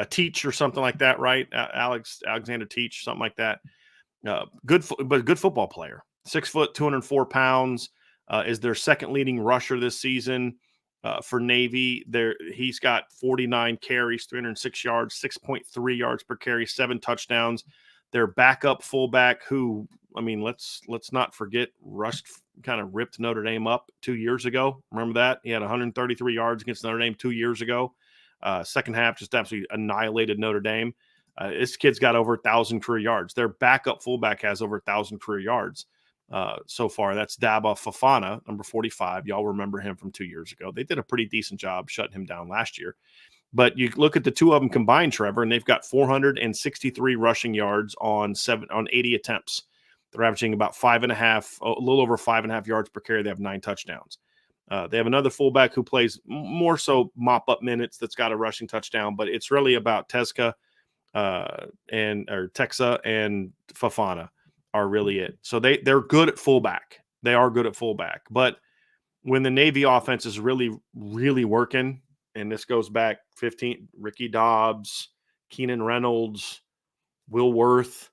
Speaker 1: Teach or something like that, right? Alexander Teach, something like that. Good football player. 6 foot, 204 pounds, is their second leading rusher this season for Navy. He's got 49 carries, 306 yards, 6.3 yards per carry, 7 touchdowns. Their backup fullback, who, I mean, let's not forget, kind of ripped Notre Dame up 2 years ago. Remember that? He had 133 yards against Notre Dame 2 years ago. Second half just absolutely annihilated Notre Dame. This kid's got over 1,000 career yards. Their backup fullback has over 1,000 career yards so far. That's Daba Fafana, number 45. Y'all remember him from 2 years ago. They did a pretty decent job shutting him down last year. But you look at the two of them combined, Trevor, and they've got 463 rushing yards on 80 attempts. They're averaging about 5.5, a little over 5.5 yards per carry. They have 9 touchdowns. They have another fullback who plays more so mop-up minutes that's got a rushing touchdown, but it's really about Texa and Fafana are really it. So they're good at fullback. They are good at fullback. But when the Navy offense is really, really working, and this goes back 15, Ricky Dobbs, Keenan Reynolds, Will Worth,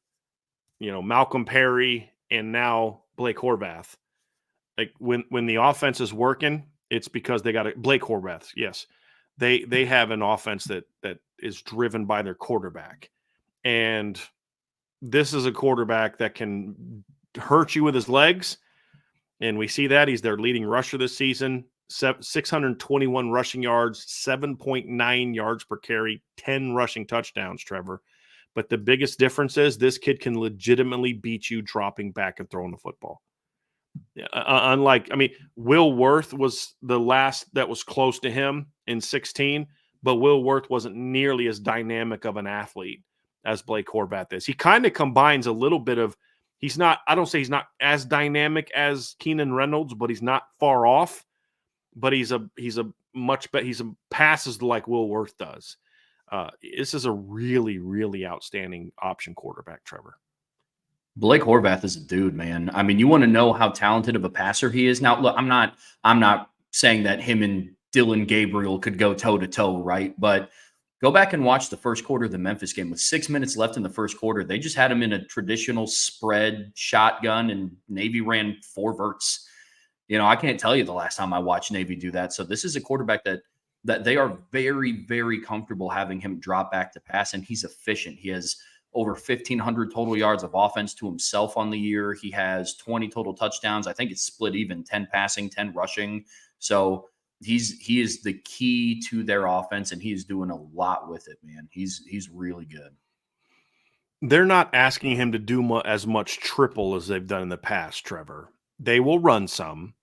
Speaker 1: Malcolm Perry, and now Blake Horvath. Like when the offense is working, it's because they got Blake Horvath. Yes. They have an offense that is driven by their quarterback. And this is a quarterback that can hurt you with his legs. And we see that he's their leading rusher this season, 621 rushing yards, 7.9 yards per carry, 10 rushing touchdowns, Trevor. But the biggest difference is this kid can legitimately beat you dropping back and throwing the football. Will Worth was the last that was close to him in 16, but Will Worth wasn't nearly as dynamic of an athlete as Blake Horvath is. He kind of combines a little bit of, I don't say he's not as dynamic as Keenan Reynolds, but he's not far off. But he passes like Will Worth does. This is a really, really outstanding option quarterback, Trevor.
Speaker 2: Blake Horvath is a dude, man. I mean, you want to know how talented of a passer he is. Now, look, I'm not saying that him and Dylan Gabriel could go toe to toe, right? But go back and watch the first quarter of the Memphis game. With 6 minutes left in the first quarter, they just had him in a traditional spread shotgun, and Navy ran 4 verts. I can't tell you the last time I watched Navy do that. So this is a quarterback that they are very, very comfortable having him drop back to pass, and he's efficient. He has over 1,500 total yards of offense to himself on the year. He has 20 total touchdowns. I think it's split even, 10 passing, 10 rushing. So he is the key to their offense, and he's doing a lot with it, man. He's really good.
Speaker 1: They're not asking him to do as much triple as they've done in the past, Trevor. They will run some,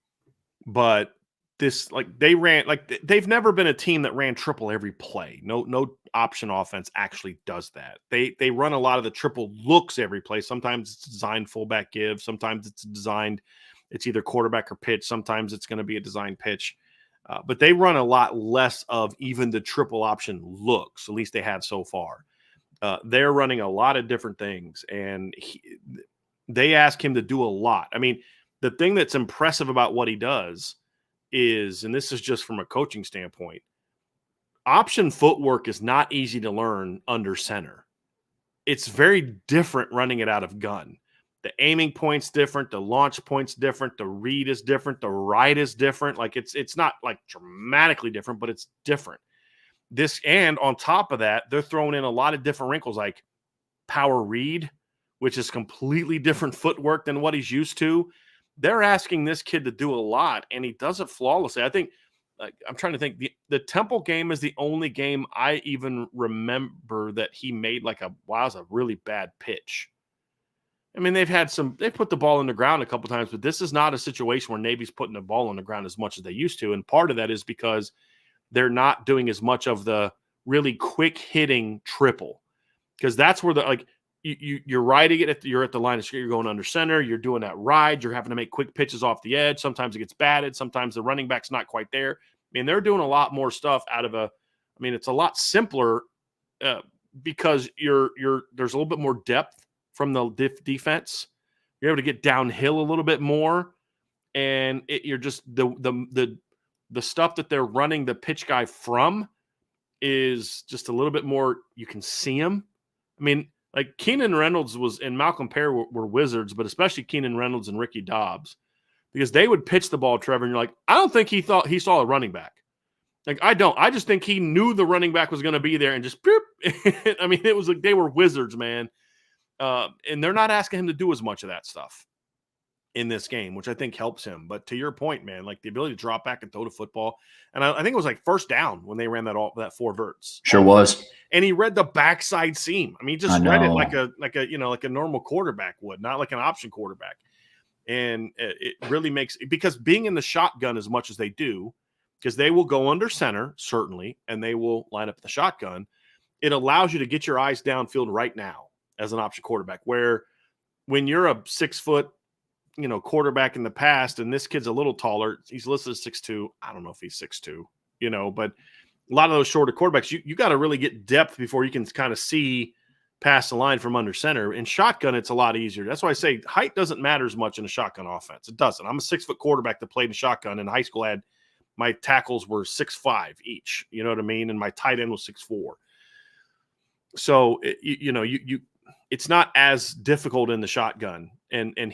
Speaker 1: but they've never been a team that ran triple every play. No option offense actually does that. They run a lot of the triple looks every play. Sometimes it's designed fullback give. Sometimes it's either quarterback or pitch. Sometimes it's going to be a designed pitch. But they run a lot less of even the triple option looks. At least they have so far. They're running a lot of different things, and they ask him to do a lot. I mean, the thing that's impressive about what he does is, and this is just from a coaching standpoint, option footwork is not easy to learn under center. It's very different running it out of gun. The aiming point's different. The launch point's different. The read is different. The ride is different. Like it's not like dramatically different, but it's different. This, and on top of that, they're throwing in a lot of different wrinkles like power read, which is completely different footwork than what he's used to. They're asking this kid to do a lot, and he does it flawlessly. I think, like, I'm trying to think, the Temple game is the only game I even remember that he made like it was a really bad pitch. I mean, they put the ball in the ground a couple times, but this is not a situation where Navy's putting the ball on the ground as much as they used to. And part of that is because they're not doing as much of the really quick hitting triple, because that's where you're riding it. You're at the line of scrimmage, you're going under center, you're doing that ride, you're having to make quick pitches off the edge. Sometimes it gets batted. Sometimes the running back's not quite there. I mean, they're doing a lot more stuff it's a lot simpler because there's a little bit more depth from the defense. You're able to get downhill a little bit more, and you're just the stuff that they're running the pitch guy from is just a little bit more. You can see him. I mean, like Keenan Reynolds and Malcolm Perry were wizards, but especially Keenan Reynolds and Ricky Dobbs, because they would pitch the ball, Trevor, and you're like, I don't think he thought he saw a running back. Like, I don't. I just think he knew the running back was going to be there and just boop. I mean, it was like they were wizards, man. And they're not asking him to do as much of that stuff in this game, which I think helps him. But to your point, man, like the ability to drop back and throw the football. And I think it was like first down when they ran that four verts.
Speaker 2: Sure was.
Speaker 1: And he read the backside seam. I mean, he just read it like a normal quarterback would, not like an option quarterback. And it really makes, because being in the shotgun as much as they do, because they will go under center, certainly, and they will line up the shotgun, it allows you to get your eyes downfield right now as an option quarterback, where when you're a 6 foot, quarterback in the past, and this kid's a little taller, he's listed as 6'2". I don't know if he's 6'2", but a lot of those shorter quarterbacks, you got to really get depth before you can kind of see past the line from under center. In shotgun, it's a lot easier. That's why I say height doesn't matter as much in a shotgun offense. It doesn't. I'm a 6 foot quarterback that played in shotgun. In high school, my tackles were 6'5" each, you know what I mean? And my tight end was 6'4". So, it's not as difficult in the shotgun. And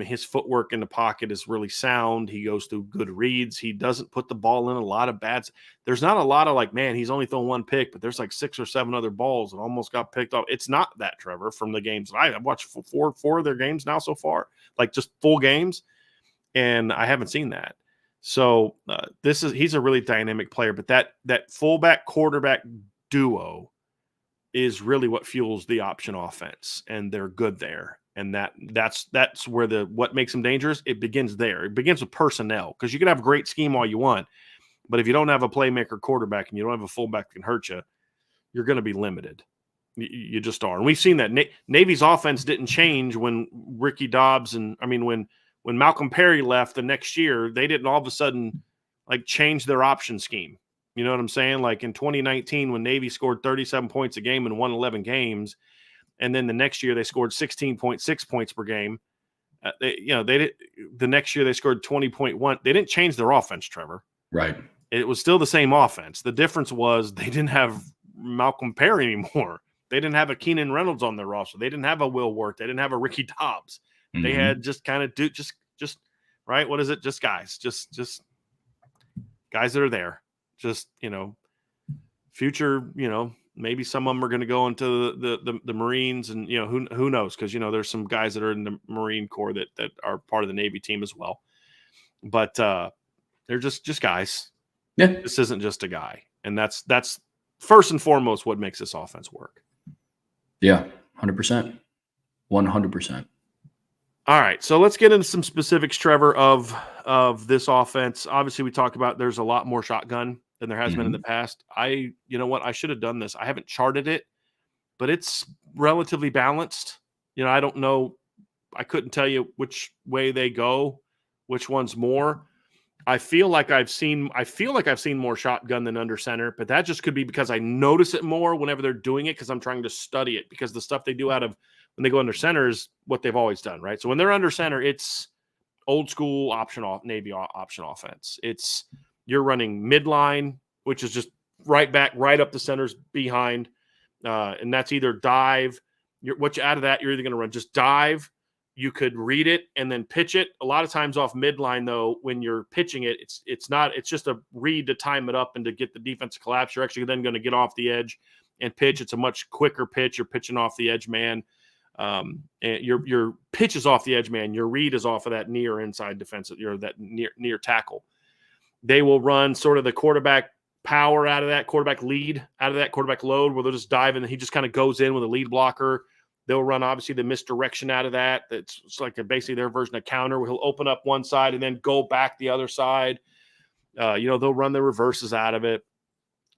Speaker 1: his footwork in the pocket is really sound. He goes through good reads. He doesn't put the ball in a lot of bad. There's not a lot of like, man, he's only thrown one pick, but there's like 6 or 7 other balls that almost got picked off. It's not that, Trevor, from the games. I've watched four of their games now so far, like just full games, and I haven't seen that. So he's a really dynamic player, but that fullback quarterback duo is really what fuels the option offense, and they're good there. And that's where what makes them dangerous. It begins there. It begins with personnel, because you can have a great scheme all you want, but if you don't have a playmaker quarterback and you don't have a fullback that can hurt you, you're going to be limited. You just are. And we've seen that. Navy's offense didn't change when Ricky Dobbs when Malcolm Perry left the next year, they didn't all of a sudden like change their option scheme. You know what I'm saying? Like in 2019, when Navy scored 37 points a game and won 11 games, and then the next year they scored 16.6 points per game. The next year they scored 20.1. They didn't change their offense, Trevor.
Speaker 2: Right.
Speaker 1: It was still the same offense. The difference was they didn't have Malcolm Perry anymore. They didn't have a Keenan Reynolds on their roster. They didn't have a Will Worth. They didn't have a Ricky Dobbs. Mm-hmm. They had just kind of just right. What is it? Just guys, just guys that are there. Just, future, maybe some of them are going to go into the Marines, and, who knows? Because, there's some guys that are in the Marine Corps that are part of the Navy team as well. But they're just guys.
Speaker 2: Yeah.
Speaker 1: This isn't just a guy. And that's first and foremost what makes this offense work.
Speaker 2: Yeah, 100%. 100%.
Speaker 1: All right, so let's get into some specifics, Trevor, of this offense. Obviously, we talked about there's a lot more shotgun than there has been in the past. I should have done this. I haven't charted it, but it's relatively balanced. I don't know. I couldn't tell you which way they go, which one's more. I feel like I've seen more shotgun than under center, but that just could be because I notice it more whenever they're doing it, because I'm trying to study it, because the stuff they do out of when they go under center is what they've always done, right? So when they're under center, it's old school Navy option offense. You're running midline, which is just right back, right up the center's behind. And that's either dive. Out of that, you're either going to run just dive. You could read it and then pitch it. A lot of times off midline, though, when you're pitching it, it's just a read to time it up and to get the defense to collapse. You're actually then going to get off the edge and pitch. It's a much quicker pitch. You're pitching off the edge man. And your pitch is off the edge man. Your read is off of that near inside defensive, that near tackle. They will run sort of the quarterback power out of that, quarterback lead out of that, quarterback load, where they'll just dive in and he just kind of goes in with a lead blocker. They'll run, obviously, the misdirection out of that. It's like basically their version of counter, where he'll open up one side and then go back the other side. They'll run the reverses out of it.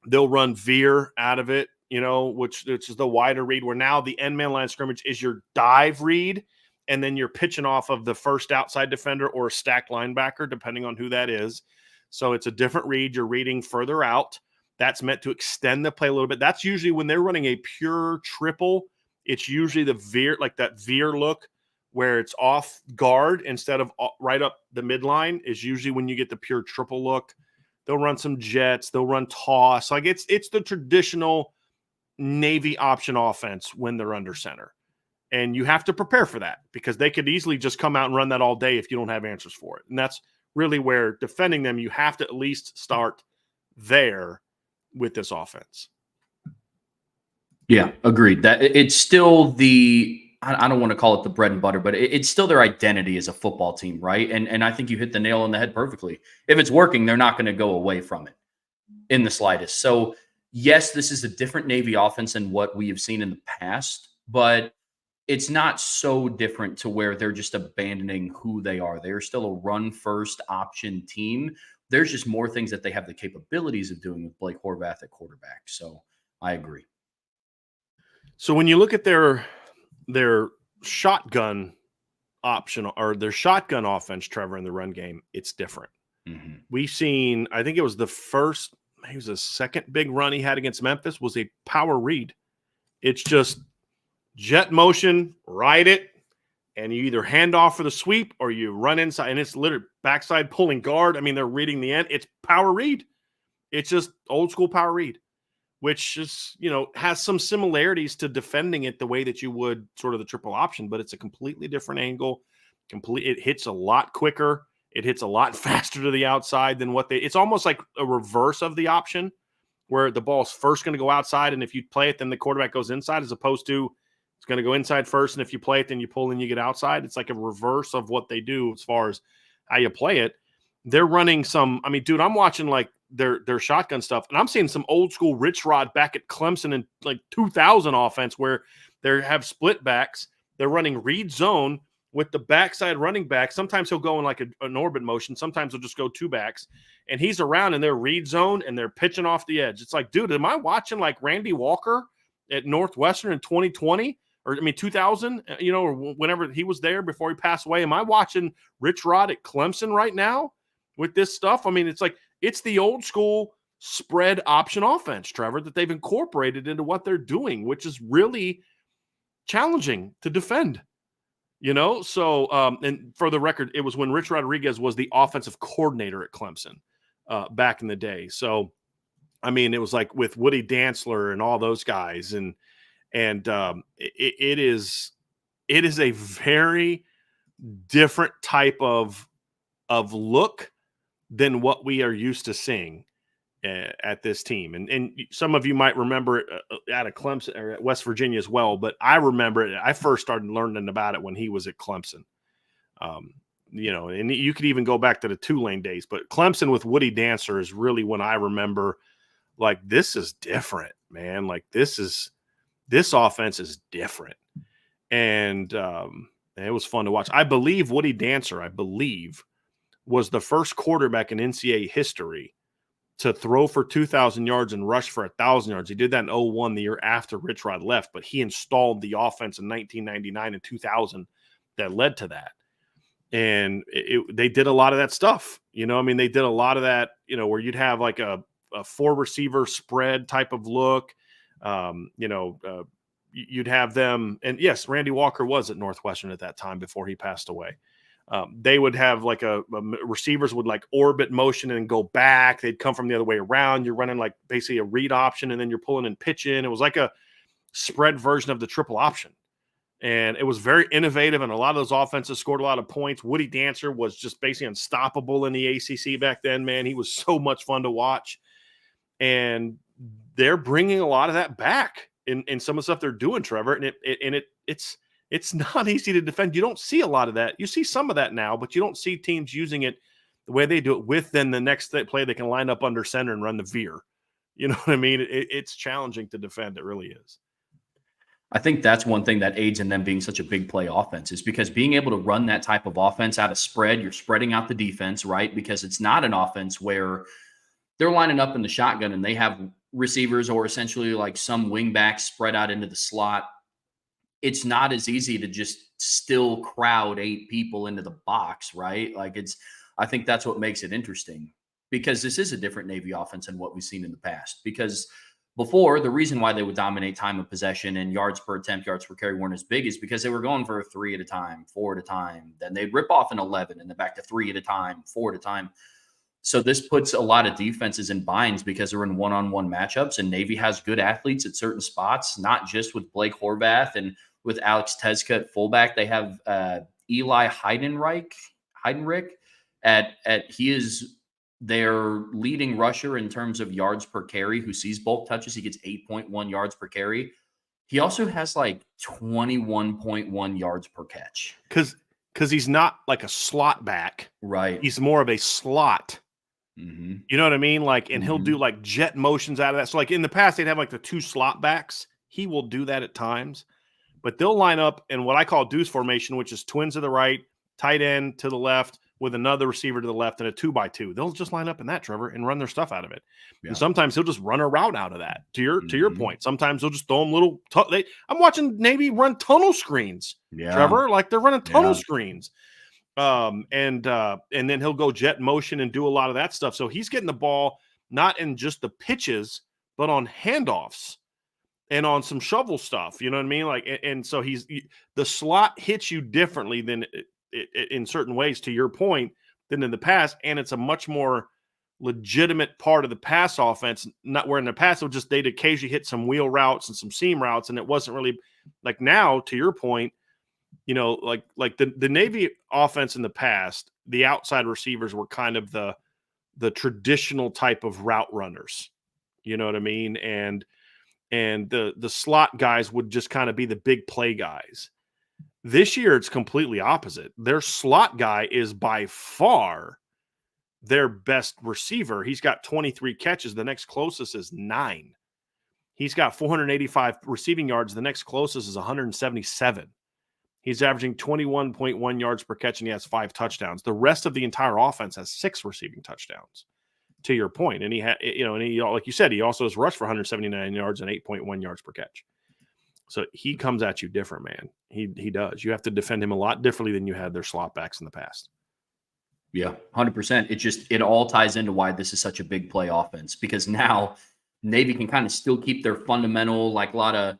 Speaker 1: They'll run veer out of it, which is the wider read, where now the end man line of scrimmage is your dive read, and then you're pitching off of the first outside defender or a stacked linebacker, depending on who that is. So it's a different read. You're reading further out. That's meant to extend the play a little bit. That's usually when they're running a pure triple. It's usually the veer, like that veer look where it's off guard instead of right up the midline is usually when you get the pure triple look. They'll run some jets. They'll run toss. Like it's the traditional Navy option offense when they're under center. And you have to prepare for that because they could easily just come out and run that all day if you don't have answers for it. And that's really where defending them, you have to at least start there with this offense.
Speaker 2: Yeah, agreed. That it's still I don't want to call it the bread and butter, but it's still their identity as a football team, right? And I think you hit the nail on the head perfectly. If it's working, they're not going to go away from it in the slightest. So yes, this is a different Navy offense than what we have seen in the past, but it's not so different to where they're just abandoning who they are. They're still a run-first option team. There's just more things that they have the capabilities of doing with Blake Horvath at quarterback. So I agree.
Speaker 1: So when you look at their shotgun option or their shotgun offense, Trevor, in the run game, it's different.
Speaker 2: Mm-hmm.
Speaker 1: We've seen, I think it was the second big run he had against Memphis was a power read. It's just jet motion, ride it, and you either hand off for the sweep or you run inside, and it's literally backside pulling guard. I mean, they're reading the end. It's power read. It's just old school power read, which is, has some similarities to defending it the way that you would sort of the triple option, but it's a completely different angle. It hits a lot quicker. It hits a lot faster to the outside than it's almost like a reverse of the option where the ball's first going to go outside. And if you play it, then the quarterback goes inside, as opposed to it's going to go inside first. And if you play it, then you pull and you get outside. It's like a reverse of what they do as far as how you play it. They're running I'm watching like their shotgun stuff, and I'm seeing some old school Rich Rod back at Clemson in like 2000 offense where they have split backs. They're running read zone with the backside running back. Sometimes he'll go in like an orbit motion. Sometimes he'll just go two backs, and he's around in their read zone and they're pitching off the edge. It's like, dude, am I watching like Randy Walker at Northwestern in 2020 or 2000, or whenever he was there before he passed away? Am I watching Rich Rod at Clemson right now with this stuff? I mean, it's like, it's the old school spread option offense, Trevor, that they've incorporated into what they're doing, which is really challenging to defend, So, and for the record, it was when Rich Rodriguez was the offensive coordinator at Clemson back in the day. So, I mean, it was like with Woody Dantzler and all those guys. And it is a very different type of look than what we are used to seeing at this team. And some of you might remember it out of Clemson or at West Virginia as well, but I remember it. I first started learning about it when he was at Clemson. And you could even go back to the Tulane days, but Clemson with Woody Dancer is really when I remember, like, this is different, man. Like this offense is different. And it was fun to watch. I believe Woody Dancer, was the first quarterback in NCAA history to throw for 2,000 yards and rush for 1,000 yards. He did that in 2001, the year after Rich Rod left, but he installed the offense in 1999 and 2000 that led to that. And they did a lot of that stuff. They did a lot of that, where you'd have like a four receiver spread type of look. You'd have them. And yes, Randy Walker was at Northwestern at that time before he passed away. They would have like receivers would like orbit motion and go back. They'd come from the other way around. You're running like basically a read option, and then you're pulling in pitch in. It was like a spread version of the triple option. And it was very innovative, and a lot of those offenses scored a lot of points. Woody Dancer was just basically unstoppable in the ACC back then, man. He was so much fun to watch. And they're bringing a lot of that back in some of the stuff they're doing, Trevor. And it's not easy to defend. You don't see a lot of that. You see some of that now, but you don't see teams using it the way they do it with then the next play they can line up under center and run the veer. You know what I mean? It's challenging to defend. It really is.
Speaker 2: I think that's one thing that aids in them being such a big play offense is because being able to run that type of offense out of spread, you're spreading out the defense, right? Because it's not an offense where they're lining up in the shotgun and they have receivers or essentially like some wing backs spread out into the slot. It's not as easy to just still crowd 8 people into the box, right? Like I think that's what makes it interesting because this is a different Navy offense than what we've seen in the past. Because before, the reason why they would dominate time of possession and yards per attempt, yards per carry weren't as big is because they were going for 3 at a time, 4 at a time. Then they'd rip off an 11 and then back to 3 at a time, 4 at a time. So this puts a lot of defenses in binds because they're in one-on-one matchups, and Navy has good athletes at certain spots, not just with Blake Horvath and with Alex Tezka at fullback. They have Eli Heidenreich he is their leading rusher in terms of yards per carry, who sees bulk touches. He gets 8.1 yards per carry. He also has like 21.1 yards per catch.
Speaker 1: Because he's not like a slot back.
Speaker 2: Right.
Speaker 1: He's more of a slot.
Speaker 2: Mm-hmm.
Speaker 1: You know what I mean? Like, and he'll do like jet motions out of that. So like in the past, they'd have like the 2 slot backs. He will do that at times, but they'll line up in what I call deuce formation, which is twins to the right, tight end to the left, with another receiver to the left and a 2x2. They'll just line up in that, Trevor, and run their stuff out of it. Yeah. And sometimes he'll just run a route out of that. To your point, sometimes they'll just throw them little. I'm watching Navy run tunnel screens, Trevor. Like they're running tunnel screens. And then he'll go jet motion and do a lot of that stuff. So he's getting the ball not in just the pitches, but on handoffs and on some shovel stuff. You know what I mean? Like, and so the slot hits you differently than in certain ways, to your point, than in the past. And it's a much more legitimate part of the pass offense, not where in the past they'd occasionally hit some wheel routes and some seam routes. And it wasn't really like now, to your point, you know, like the Navy offense in the past, the outside receivers were kind of the traditional type of route runners. You know what I mean? And the slot guys would just kind of be the big play guys. This year, it's completely opposite. Their slot guy is by far their best receiver. He's got 23 catches. The next closest is 9. He's got 485 receiving yards. The next closest is 177. He's averaging 21.1 yards per catch, and he has 5 touchdowns. The rest of the entire offense has 6 receiving touchdowns, to your point. And he had, like you said, he also has rushed for 179 yards and 8.1 yards per catch. So he comes at you different, man. He does. You have to defend him a lot differently than you had their slot backs in the past.
Speaker 2: Yeah, 100%. It all ties into why this is such a big play offense, because now Navy can kind of still keep their fundamental, like a lot of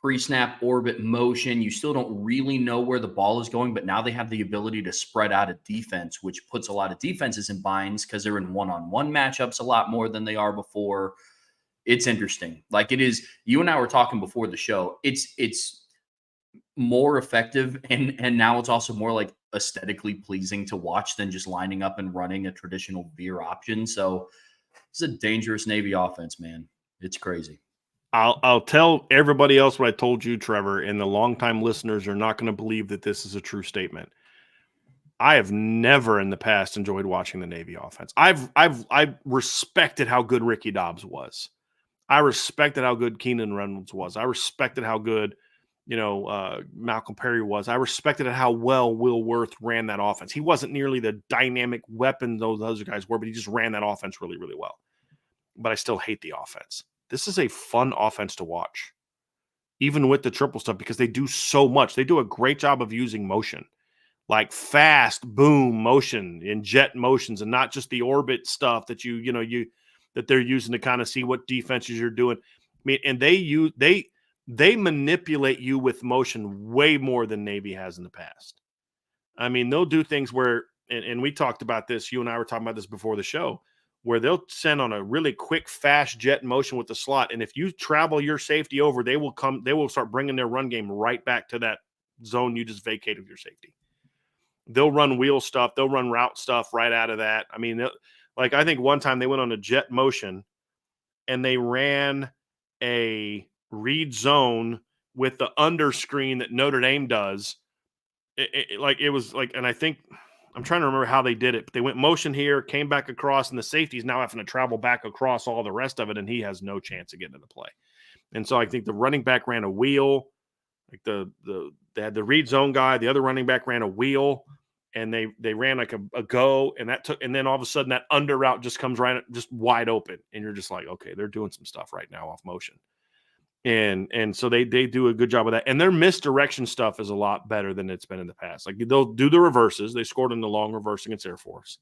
Speaker 2: pre-snap orbit motion. You still don't really know where the ball is going, but now they have the ability to spread out a defense, which puts a lot of defenses in binds because they're in one-on-one matchups a lot more than they are before. It's interesting. Like it is, you and I were talking before the show. It's more effective, and now it's also more like aesthetically pleasing to watch than just lining up and running a traditional veer option. So it's a dangerous Navy offense, man. It's crazy.
Speaker 1: I'll tell everybody else what I told you, Trevor, and the longtime listeners are not going to believe that this is a true statement. I have never in the past enjoyed watching the Navy offense. I've respected how good Ricky Dobbs was. I respected how good Keenan Reynolds was. I respected how good, Malcolm Perry was. I respected how well Will Worth ran that offense. He wasn't nearly the dynamic weapon those other guys were, but he just ran that offense really, really well. But I still hate the offense. This is a fun offense to watch, even with the triple stuff, because they do so much. They do a great job of using motion, like fast boom motion and jet motions, and not just the orbit stuff that that they're using to kind of see what defenses you're doing. I mean, and they manipulate you with motion way more than Navy has in the past. I mean, they'll do things where, and we talked about this, you and I were talking about this before the show, where they'll send on a really quick, fast jet motion with the slot. And if you travel your safety over, they will start bringing their run game right back to that zone you just vacated with your safety. They'll run wheel stuff. They'll run route stuff right out of that. I mean, like I think one time they went on a jet motion and they ran a read zone with the under screen that Notre Dame does. It was like, and I think I'm trying to remember how they did it, but they went motion here, came back across, and the safety's now having to travel back across all the rest of it, and he has no chance of getting into play. And so I think the running back ran a wheel, like they had the read zone guy, the other running back ran a wheel, and they ran like a go, and then all of a sudden that under route just comes right just wide open, and you're just like, okay, they're doing some stuff right now off motion. And so they do a good job of that. And their misdirection stuff is a lot better than it's been in the past. Like they'll do the reverses. They scored in the long reverse against Air Force.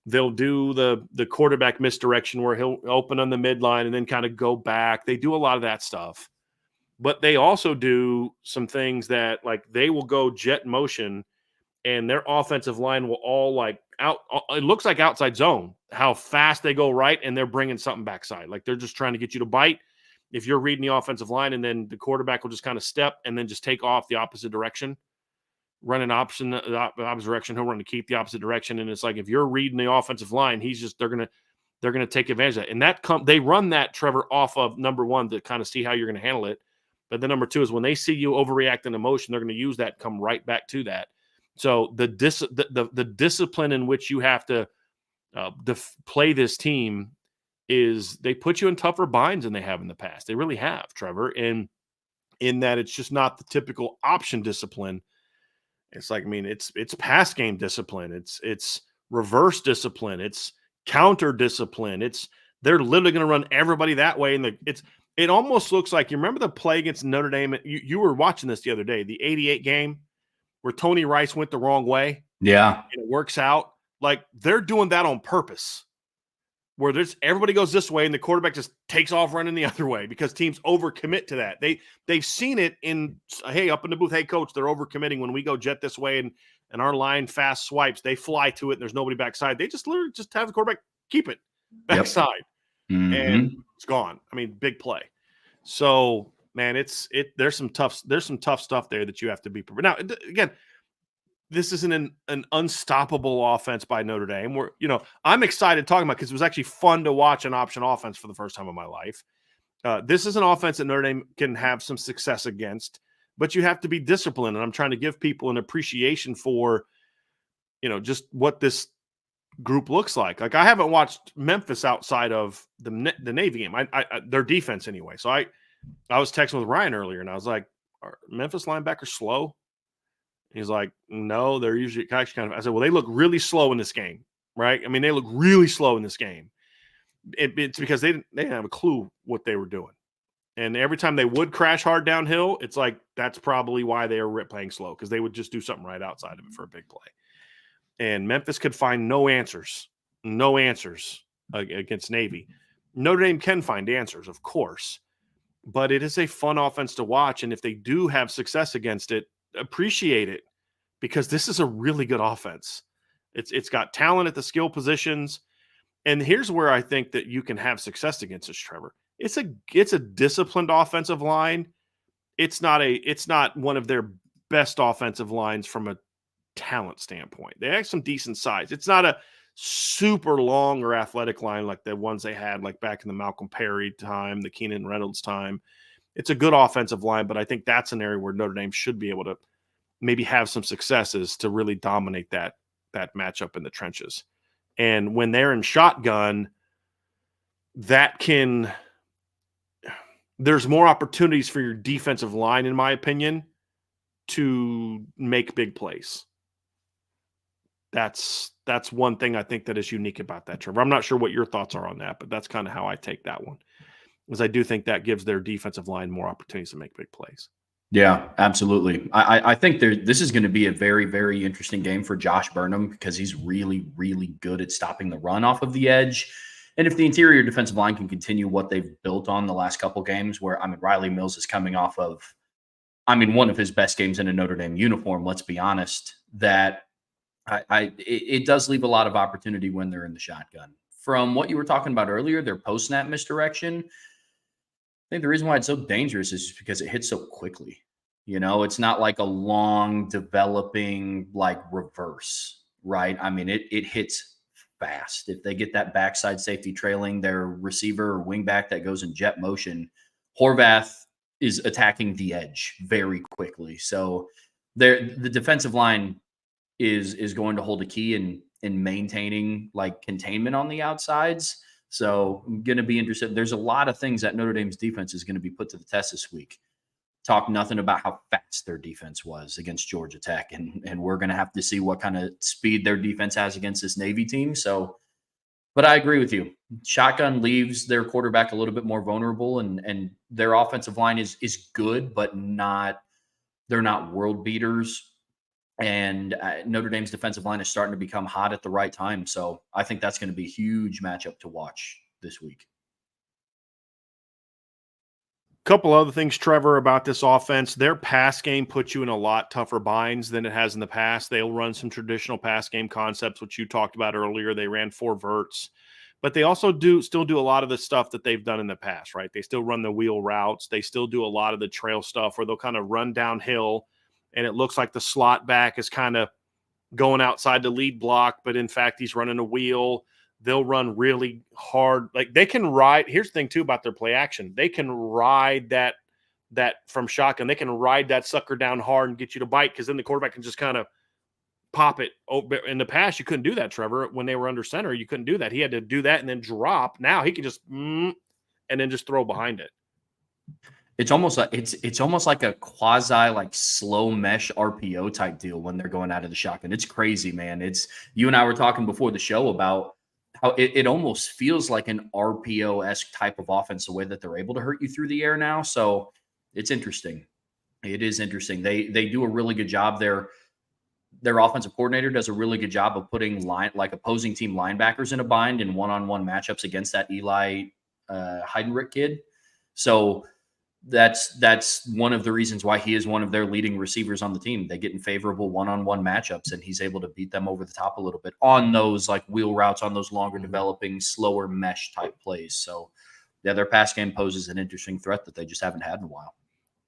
Speaker 1: They'll do the quarterback misdirection where he'll open on the midline and then kind of go back. They do a lot of that stuff. But they also do some things that, like, they will go jet motion and their offensive line will all like out. It looks like outside zone, how fast they go right, and they're bringing something backside. Like they're just trying to get you to bite. If you're reading the offensive line, and then the quarterback will just kind of step and then just take off the opposite direction, run an option, the opposite direction. He'll run to keep the opposite direction. And it's like, if you're reading the offensive line, they're going to take advantage of that. And they run that, Trevor, off of number one to kind of see how you're going to handle it. But then number two is when they see you overreact in emotion, they're going to use that, come right back to that. So the discipline in which you have to play this team is they put you in tougher binds than they have in the past. They really have, Trevor. And in that it's just not the typical option discipline. It's like, I mean, it's pass game discipline. It's reverse discipline. It's counter discipline. They're literally going to run everybody that way. And it almost looks like, you remember the play against Notre Dame? You were watching this the other day, the 88 game where Tony Rice went the wrong way.
Speaker 2: Yeah.
Speaker 1: And it works out. Like they're doing that on purpose, where everybody goes this way and the quarterback just takes off running the other way because teams overcommit to that. They've seen it up in the booth. Hey, coach, they're overcommitting when we go jet this way and our line fast swipes. They fly to it and there's nobody backside. They just literally just have the quarterback keep it backside, and it's gone. I mean, big play. So man, there's some tough stuff there that you have to be prepared. Now, again, this isn't an unstoppable offense by Notre Dame. I'm excited talking about, because it was actually fun to watch an option offense for the first time in my life. This is an offense that Notre Dame can have some success against, but you have to be disciplined. And I'm trying to give people an appreciation for, just what this group looks like. Like I haven't watched Memphis outside of the Navy game. Their defense anyway. So I was texting with Ryan earlier and I was like, are Memphis linebackers slow? He's like, no, they're usually kind of. I said, well, they look really slow in this game, right? I mean, they look really slow in this game. It's because they didn't have a clue what they were doing. And every time they would crash hard downhill, it's like that's probably why they were playing slow, because they would just do something right outside of it for a big play. And Memphis could find no answers against Navy. Notre Dame can find answers, of course, but it is a fun offense to watch. And if they do have success against it, appreciate it, because this is a really good offense. It's got talent at the skill positions. And here's where I think that you can have success against this, Trevor. It's a disciplined offensive line. It's not one of their best offensive lines from a talent standpoint. They have some decent size. It's not a super long or athletic line like the ones they had like back in the Malcolm Perry time, the Keenan Reynolds time. It's a good offensive line, but I think that's an area where Notre Dame should be able to maybe have some successes to really dominate that matchup in the trenches. And when they're in shotgun, there's more opportunities for your defensive line, in my opinion, to make big plays. That's one thing I think that is unique about that, Trevor. I'm not sure what your thoughts are on that, but that's kind of how I take that one. Because I do think that gives their defensive line more opportunities to make big plays.
Speaker 2: Yeah, absolutely. I think this is going to be a very, very interesting game for Josh Burnham, because he's really, really good at stopping the run off of the edge. And if the interior defensive line can continue what they've built on the last couple games, where Riley Mills is coming off of I mean, one of his best games in a Notre Dame uniform, let's be honest, that it does leave a lot of opportunity when they're in the shotgun. From what you were talking about earlier, their post-snap misdirection, I think the reason why it's so dangerous is just because it hits so quickly. You know, it's not like a long developing like reverse, right? I mean, it hits fast. If they get that backside safety trailing their receiver or wingback that goes in jet motion, Horvath is attacking the edge very quickly. So the defensive line is going to hold a key in maintaining like containment on the outsides. So I'm going to be interested. There's a lot of things that Notre Dame's defense is going to be put to the test this week. Talk nothing about how fast their defense was against Georgia Tech. And we're going to have to see what kind of speed their defense has against this Navy team. So, but I agree with you. Shotgun leaves their quarterback a little bit more vulnerable, and their offensive line is good, but they're not world beaters. And Notre Dame's defensive line is starting to become hot at the right time. So I think that's going to be a huge matchup to watch this week.
Speaker 1: Couple other things, Trevor, about this offense. Their pass game puts you in a lot tougher binds than it has in the past. They'll run some traditional pass game concepts, which you talked about earlier. They ran 4 verts, but they also still do a lot of the stuff that they've done in the past, right? They still run the wheel routes. They still do a lot of the trail stuff where they'll kind of run downhill, and it looks like the slot back is kind of going outside the lead block, but in fact, he's running a wheel. They'll run really hard. Like they can ride. Here's the thing too about their play action. They can ride that from shotgun. They can ride that sucker down hard and get you to bite, because then the quarterback can just kind of pop it. In the past, you couldn't do that, Trevor. When they were under center, you couldn't do that. He had to do that and then drop. Now he can just and then just throw behind it.
Speaker 2: It's almost like a quasi like slow mesh RPO type deal when they're going out of the shotgun. It's crazy, man. It's you and I were talking before the show about how it almost feels like an RPO-esque type of offense, the way that they're able to hurt you through the air now. So it's interesting. It is interesting. They do a really good job there. Their offensive coordinator does a really good job of putting opposing team linebackers in a bind in one-on-one matchups against that Eli Heidenreich kid. So that's one of the reasons why he is one of their leading receivers on the team. They get in favorable one-on-one matchups, and he's able to beat them over the top a little bit on those like wheel routes, on those longer developing, slower mesh type plays. So yeah, their pass game poses an interesting threat that they just haven't had in a while.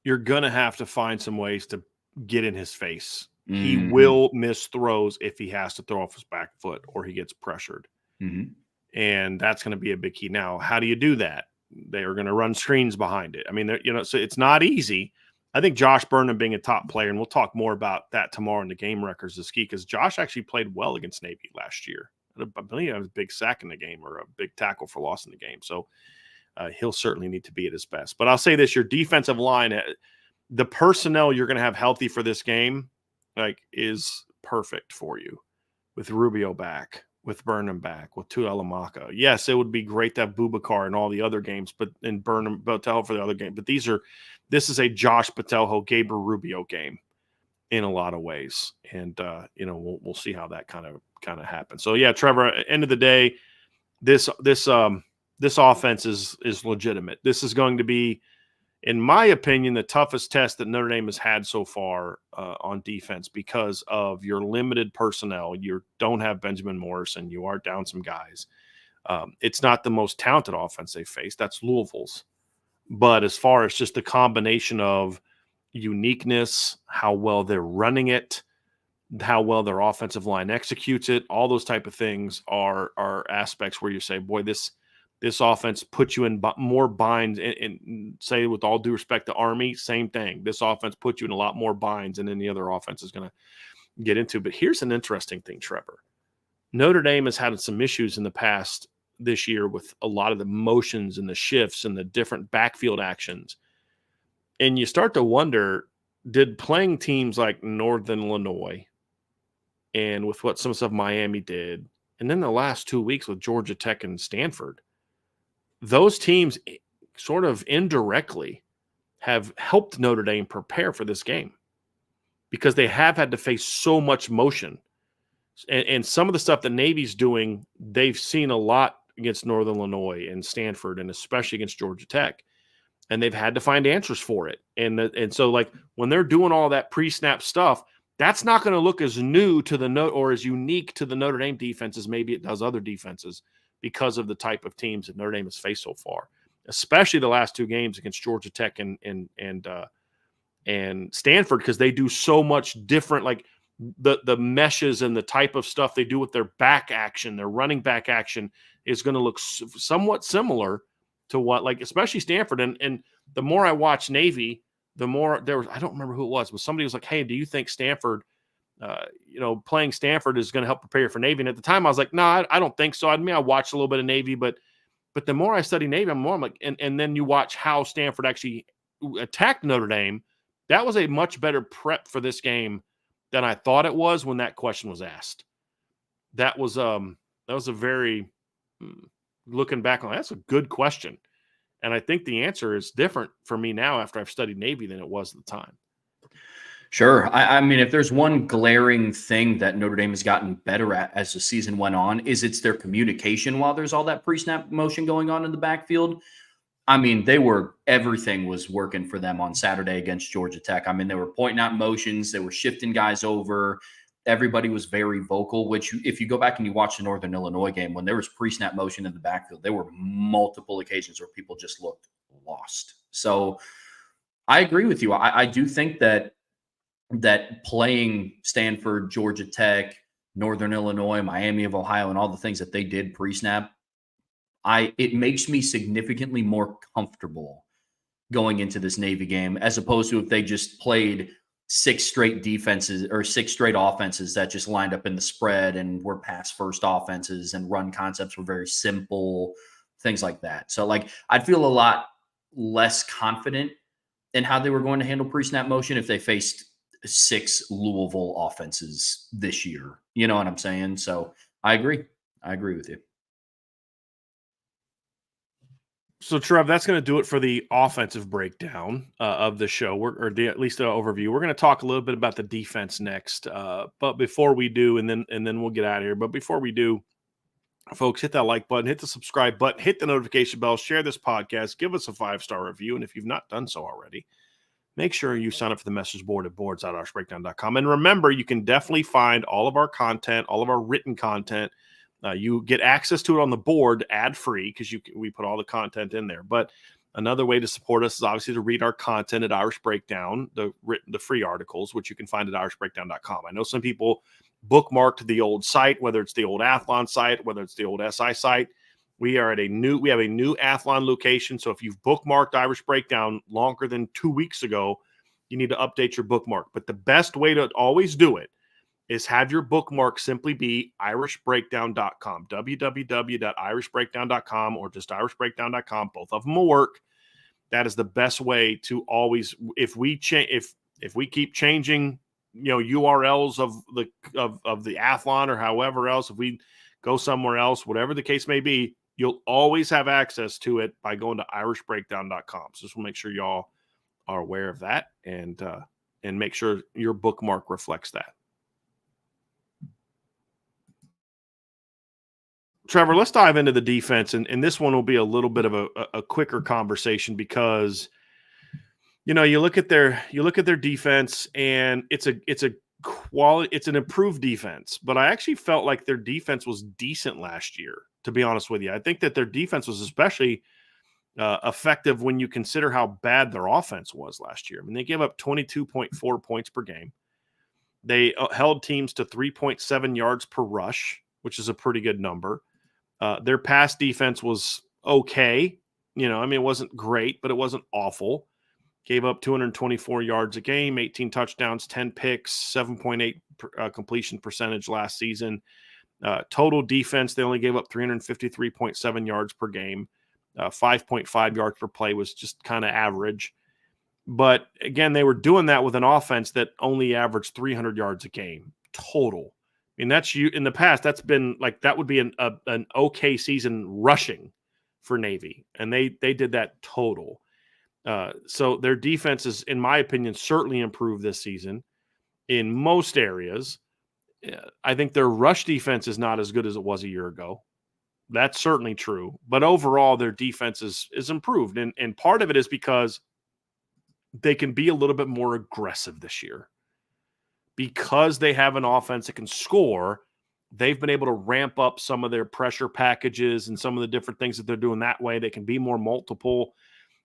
Speaker 1: You're going to have to find some ways to get in his face. Mm-hmm. He will miss throws if he has to throw off his back foot or he gets pressured. Mm-hmm. And that's going to be a big key. Now, how do you do that? They are going to run screens behind it. I mean, so it's not easy. I think Josh Burnham being a top player, and we'll talk more about that tomorrow in the game records, is key, because Josh actually played well against Navy last year. I believe he had a big sack in the game or a big tackle for loss in the game. So he'll certainly need to be at his best. But I'll say this, your defensive line, the personnel you're going to have healthy for this game, is perfect for you, with Rubio back, with Burnham back, with Tuihalamaka. Yes, it would be great to have Boubacar in all the other games, and Burnham Patel for the other game. But this is a Josh Patelho, Gabriel Rubio game in a lot of ways. And we'll see how that kind of happens. So yeah, Trevor, at the end of the day, this offense is legitimate. This is going to be, in my opinion, the toughest test that Notre Dame has had so far on defense, because of your limited personnel. You don't have Benjamin Morrison. You are down some guys. It's not the most talented offense they faced. That's Louisville's. But as far as just the combination of uniqueness, how well they're running it, how well their offensive line executes it, all those type of things are aspects where you say, boy, this offense puts you in more binds, and say, with all due respect to Army, same thing. This offense puts you in a lot more binds than any other offense is going to get into. But here's an interesting thing, Trevor. Notre Dame has had some issues in the past this year with a lot of the motions and the shifts and the different backfield actions. And you start to wonder, did playing teams like Northern Illinois and with what some stuff Miami did, and then the last 2 weeks with Georgia Tech and Stanford, those teams sort of indirectly have helped Notre Dame prepare for this game, because they have had to face so much motion. And some of the stuff that Navy's doing, they've seen a lot against Northern Illinois and Stanford, and especially against Georgia Tech. and they've had to find answers for it. And so like when they're doing all that pre-snap stuff, that's not going to look as new to or as unique to the Notre Dame defense as maybe it does other defenses because of the type of teams that Notre Dame has faced so far, especially the last 2 games against Georgia Tech and Stanford, because they do so much different, like the meshes and the type of stuff they do with their back action, their running back action is going to look somewhat similar to what, like, especially Stanford. And the more I watch Navy, the more I don't remember who it was, but somebody was like, hey, do you think Stanford, playing Stanford is going to help prepare for Navy? And at the time I was like, no, I don't think so. I mean, I watched a little bit of Navy, but the more I study Navy, I'm like, and then you watch how Stanford actually attacked Notre Dame. That was a much better prep for this game than I thought it was when that question was asked. That was a very, looking back on, that's a good question. And I think the answer is different for me now after I've studied Navy than it was at the time.
Speaker 2: Sure. I mean, if there's one glaring thing that Notre Dame has gotten better at as the season went on, is it's their communication while there's all that pre-snap motion going on in the backfield. I mean, everything was working for them on Saturday against Georgia Tech. I mean, they were pointing out motions, they were shifting guys over. Everybody was very vocal, which if you go back and you watch the Northern Illinois game, when there was pre-snap motion in the backfield, there were multiple occasions where people just looked lost. So I agree with you. I do think that playing Stanford, Georgia Tech, Northern Illinois, Miami of Ohio, and all the things that they did pre-snap, it makes me significantly more comfortable going into this Navy game, as opposed to if they just played 6 straight defenses or 6 straight offenses that just lined up in the spread and were pass first offenses and run concepts were very simple, things like that. So like, I'd feel a lot less confident in how they were going to handle pre-snap motion if they faced 6 Louisville offenses this year. You know what I'm saying? So I agree with you.
Speaker 1: So, Trev, that's going to do it for the offensive breakdown of the show, at least an overview. We're going to talk a little bit about the defense next. But before we do, and then we'll get out of here. But before we do, folks, hit that like button, hit the subscribe button, hit the notification bell, share this podcast, give us a 5-star review. And if you've not done so already, make sure you sign up for the message board at boards.irishbreakdown.com. And remember, you can definitely find all of our content, all of our written content. You get access to it on the board ad-free because we put all the content in there. But another way to support us is obviously to read our content at Irish Breakdown, the free articles, which you can find at irishbreakdown.com. I know some people bookmarked the old site, whether it's the old Athlon site, whether it's the old SI site. We have a new Athlon location. So if you've bookmarked Irish Breakdown longer than 2 weeks ago, you need to update your bookmark. But the best way to always do it is have your bookmark simply be irishbreakdown.com, www.irishbreakdown.com, or just irishbreakdown.com. Both of them will work. That is the best way to always, if we keep changing, URLs of the Athlon or however else, if we go somewhere else, whatever the case may be, you'll always have access to it by going to irishbreakdown.com. So just make sure y'all are aware of that and make sure your bookmark reflects that. Trevor, let's dive into the defense, and this one will be a little bit of a quicker conversation because, you look at their defense, and it's an improved defense. But I actually felt like their defense was decent last year, to be honest with you. I think that their defense was especially effective when you consider how bad their offense was last year. I mean, they gave up 22.4 points per game. They held teams to 3.7 yards per rush, which is a pretty good number. Their pass defense was okay. It wasn't great, but it wasn't awful. Gave up 224 yards a game, 18 touchdowns, 10 picks, 7.8 completion percentage last season. Total defense, they only gave up 353.7 yards per game. 5.5 yards per play was just kind of average. But again, they were doing that with an offense that only averaged 300 yards a game total. I mean, that's in the past, that's been like, that would be an okay season rushing for Navy. And they did that total. So their defense is, in my opinion, certainly improved this season in most areas. I think their rush defense is not as good as it was a year ago. That's certainly true. But overall, their defense is improved. And part of it is because they can be a little bit more aggressive this year. Because they have an offense that can score, they've been able to ramp up some of their pressure packages and some of the different things that they're doing that way. They can be more multiple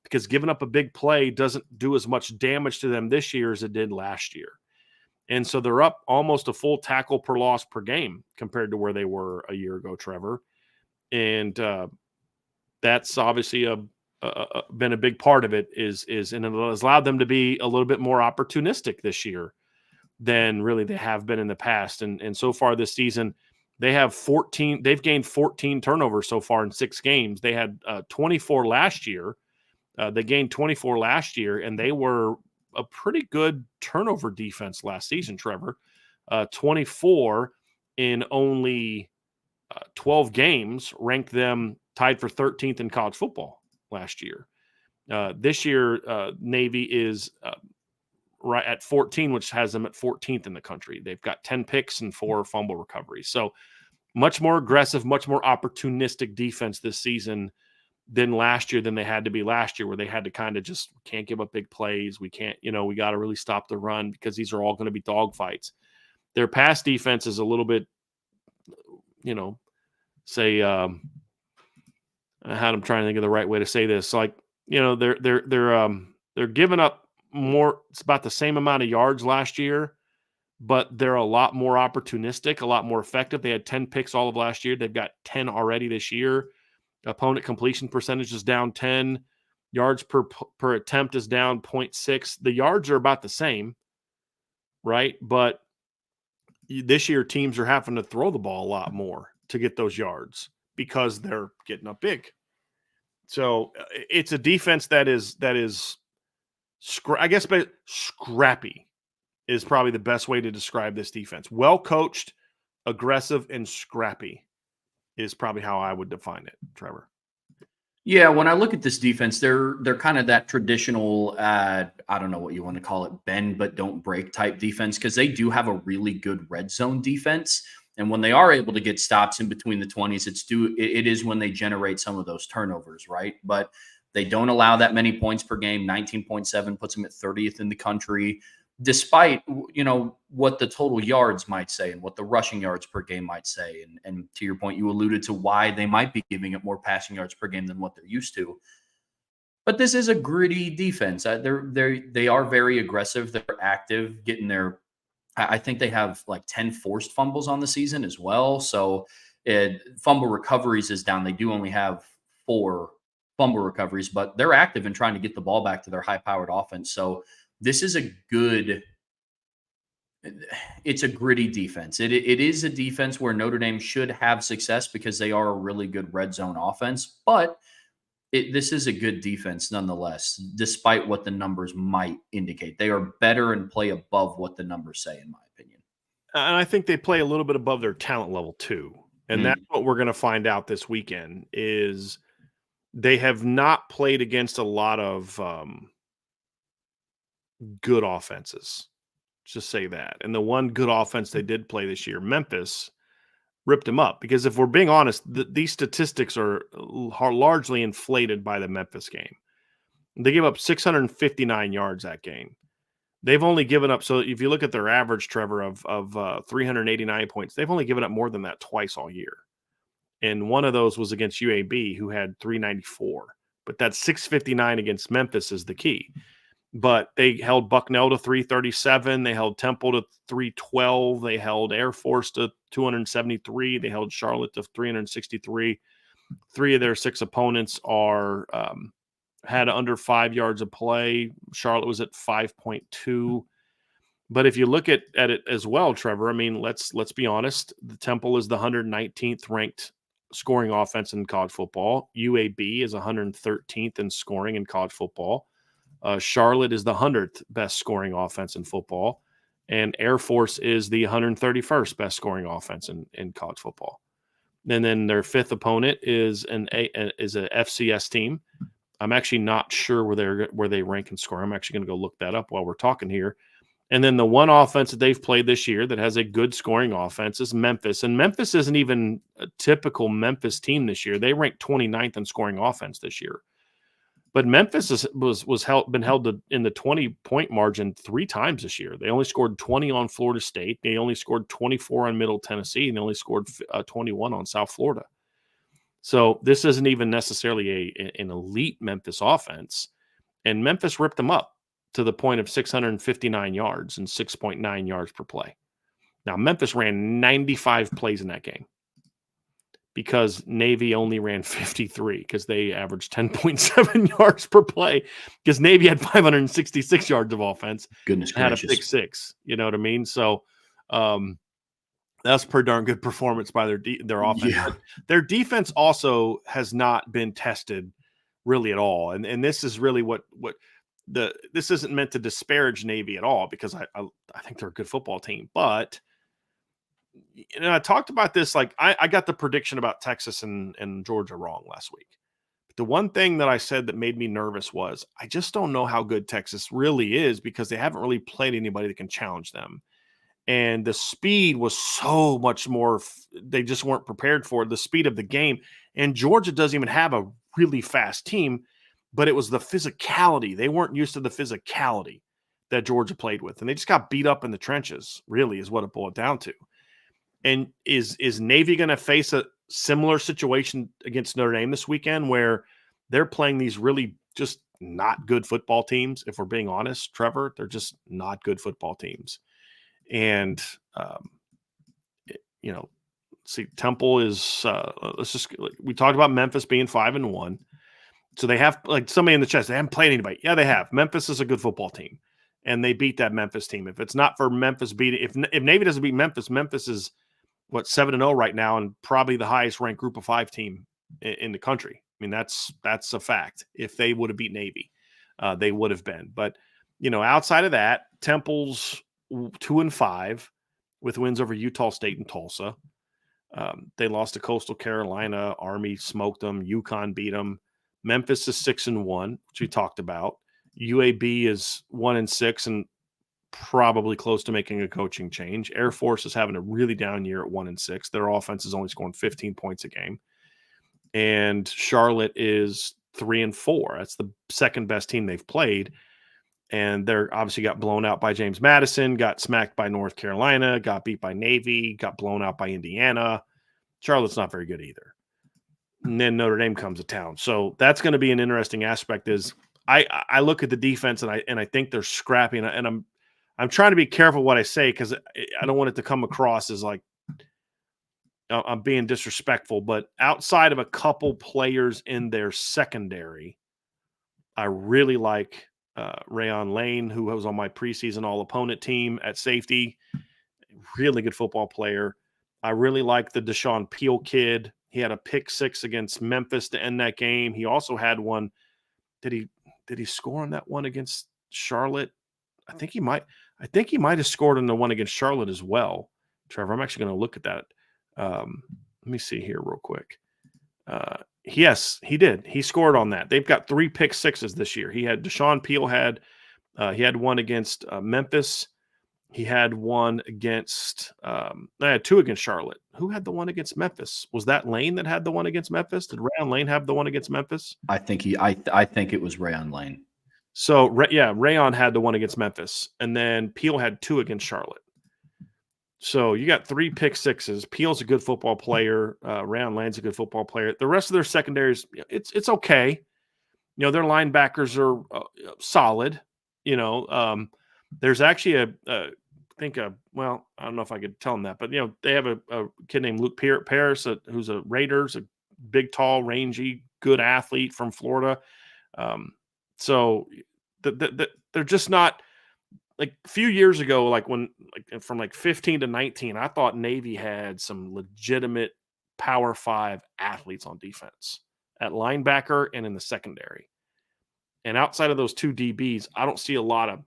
Speaker 1: because giving up a big play doesn't do as much damage to them this year as it did last year. And so they're up almost a full tackle per loss per game compared to where they were a year ago, Trevor. And that's obviously been a big part of it and it has allowed them to be a little bit more opportunistic this year than really they have been in the past. And so far this season, they've gained 14 turnovers so far in 6 games. They had 24 last year. They gained 24 last year, and they were a pretty good turnover defense last season, Trevor. 24 in only 12 games ranked them tied for 13th in college football last year. This year, Navy is right at 14, which has them at 14th in the country. They've got 10 picks and 4 fumble recoveries. So much more aggressive, much more opportunistic defense this season than last year, than they had to be last year, where they had to kind of just can't give up big plays. We can't, we got to really stop the run because these are all going to be dogfights. Their pass defense is a little bit, say, I'm trying to think of the right way to say this. Like, they're giving up more. It's about the same amount of yards last year, but they're a lot more opportunistic, a lot more effective. They had 10 picks all of last year. They've got 10 already this year. Opponent completion percentage is down 10. Yards per attempt is down 0.6. The yards are about the same, right? But this year, teams are having to throw the ball a lot more to get those yards because they're getting up big. So it's a defense that is but scrappy is probably the best way to describe this defense. Well coached, aggressive, and scrappy is probably how I would define it, Trevor.
Speaker 2: Yeah, when I look at this defense, they're kind of that traditional, I don't know what you want to call it, bend but don't break type defense, because they do have a really good red zone defense. And when they are able to get stops in between the 20s, it is when they generate some of those turnovers, right? But they don't allow that many points per game. 19.7 puts them at 30th in the country, despite, what the total yards might say and what the rushing yards per game might say. And to your point, you alluded to why they might be giving up more passing yards per game than what they're used to. But this is a gritty defense. They are very aggressive. They're active, getting their, I think they have like 10 forced fumbles on the season as well. So fumble recoveries is down. They do only have 4 fumble recoveries, but they're active in trying to get the ball back to their high-powered offense. So this is it's a gritty defense. It is a defense where Notre Dame should have success because they are a really good red zone offense, but this is a good defense nonetheless, despite what the numbers might indicate. They are better and play above what the numbers say, in my opinion.
Speaker 1: And I think they play a little bit above their talent level too. And that's what we're going to find out this weekend is they have not played against a lot of good offenses. Just say that. And the one good offense they did play this year, Memphis, ripped them up. Because if we're being honest, these statistics are largely inflated by the Memphis game. They gave up 659 yards that game. They've only given up, so if you look at their average, Trevor, of 389 points, they've only given up more than that twice all year. And one of those was against UAB, who had 394. But that 659 against Memphis is the key. But they held Bucknell to 337. They held Temple to 312. They held Air Force to 273. They held Charlotte to 363. 3 of their 6 opponents are had under 5 yards of play. Charlotte was at 5.2. But if you look at it as well, Trevor, I mean, let's be honest. The Temple is the 119th ranked scoring offense in college football. UAB is 113th in scoring in college football. Charlotte is the 100th best scoring offense in football, and Air Force is the 131st best scoring offense in college football. And then their 5th opponent is a FCS team. I'm actually not sure where they rank in scoring. I'm actually going to go look that up while we're talking here. And then the one offense that they've played this year that has a good scoring offense is Memphis. And Memphis isn't even a typical Memphis team this year. They ranked 29th in scoring offense this year. But Memphis been held in the 20-point margin 3 times this year. They only scored 20 on Florida State. They only scored 24 on Middle Tennessee, and they only scored 21 on South Florida. So this isn't even necessarily an elite Memphis offense. And Memphis ripped them up to the point of 659 yards and 6.9 yards per play. Now, Memphis ran 95 plays in that game because Navy only ran 53 because they averaged 10.7 yards per play because Navy had 566 yards of offense.
Speaker 2: Goodness
Speaker 1: and had a
Speaker 2: gracious.
Speaker 1: pick 6. You know what I mean? So that's a pretty darn good performance by their offense.
Speaker 2: Yeah.
Speaker 1: Their defense also has not been tested really at all. And this is really this isn't meant to disparage Navy at all because I think they're a good football team. But I talked about this, like I got the prediction about Texas and Georgia wrong last week. But the one thing that I said that made me nervous was I just don't know how good Texas really is because they haven't really played anybody that can challenge them. And the speed was so much more, they just weren't prepared for the speed of the game. And Georgia doesn't even have a really fast team, but it was the physicality. They weren't used to the physicality that Georgia played with. And they just got beat up in the trenches, really, is what it boiled down to. And is Navy going to face a similar situation against Notre Dame this weekend where they're playing these really just not good football teams? If we're being honest, Trevor, they're just not good football teams. And, see, Temple is, we talked about Memphis being 5-1. So they have, like somebody in the chest, they haven't played anybody. Yeah, they have. Memphis is a good football team. And they beat that Memphis team. If it's not for Memphis beating, if Navy doesn't beat Memphis, Memphis is 7-0 right now and probably the highest ranked group of 5 team in the country. I mean, that's a fact. If they would have beat Navy, they would have been. But, outside of that, Temple's 2-5 with wins over Utah State and Tulsa. They lost to Coastal Carolina. Army smoked them. UConn beat them. Memphis is 6-1, which we talked about. UAB is 1-6 and probably close to making a coaching change. Air Force is having a really down year at 1-6. Their offense is only scoring 15 points a game. And Charlotte is 3-4. That's the second best team they've played. And they're obviously got blown out by James Madison, got smacked by North Carolina, got beat by Navy, got blown out by Indiana. Charlotte's not very good either. And then Notre Dame comes to town. So that's going to be an interesting aspect is I look at the defense and I think they're scrappy. And I'm trying to be careful what I say because I don't want it to come across as like I'm being disrespectful. But outside of a couple players in their secondary, I really like Rayon Lane, who was on my preseason all-opponent team at safety. Really good football player. I really like the Deshaun Peel kid. He had a pick 6 against Memphis to end that game. He also had one. Did he score on that one against Charlotte? I think he might have scored on the one against Charlotte as well. Trevor, I'm actually going to look at that. Let me see here real quick. Yes, he did. He scored on that. They've got 3 pick 6s this year. He had Deshaun Peel he had one against Memphis. He had one against I had 2 against Charlotte. Who had the one against Memphis? Was that Lane that had the one against Memphis? Did Rayon Lane have the one against Memphis?
Speaker 2: I think it was Rayon Lane.
Speaker 1: So Rayon had the one against Memphis, and then Peel had 2 against Charlotte. So you got 3 pick 6s. Peel's a good football player. Rayon Lane's a good football player. The rest of their secondaries, it's okay. Their linebackers are solid. There's actually I don't know if I could tell them that, but they have a kid named Luke Paris, who's a Raiders, a big, tall, rangy, good athlete from Florida. So they're just not like a few years ago, from 15 to 19, I thought Navy had some legitimate Power 5 athletes on defense at linebacker and in the secondary. And outside of those 2 DBs, I don't see a lot of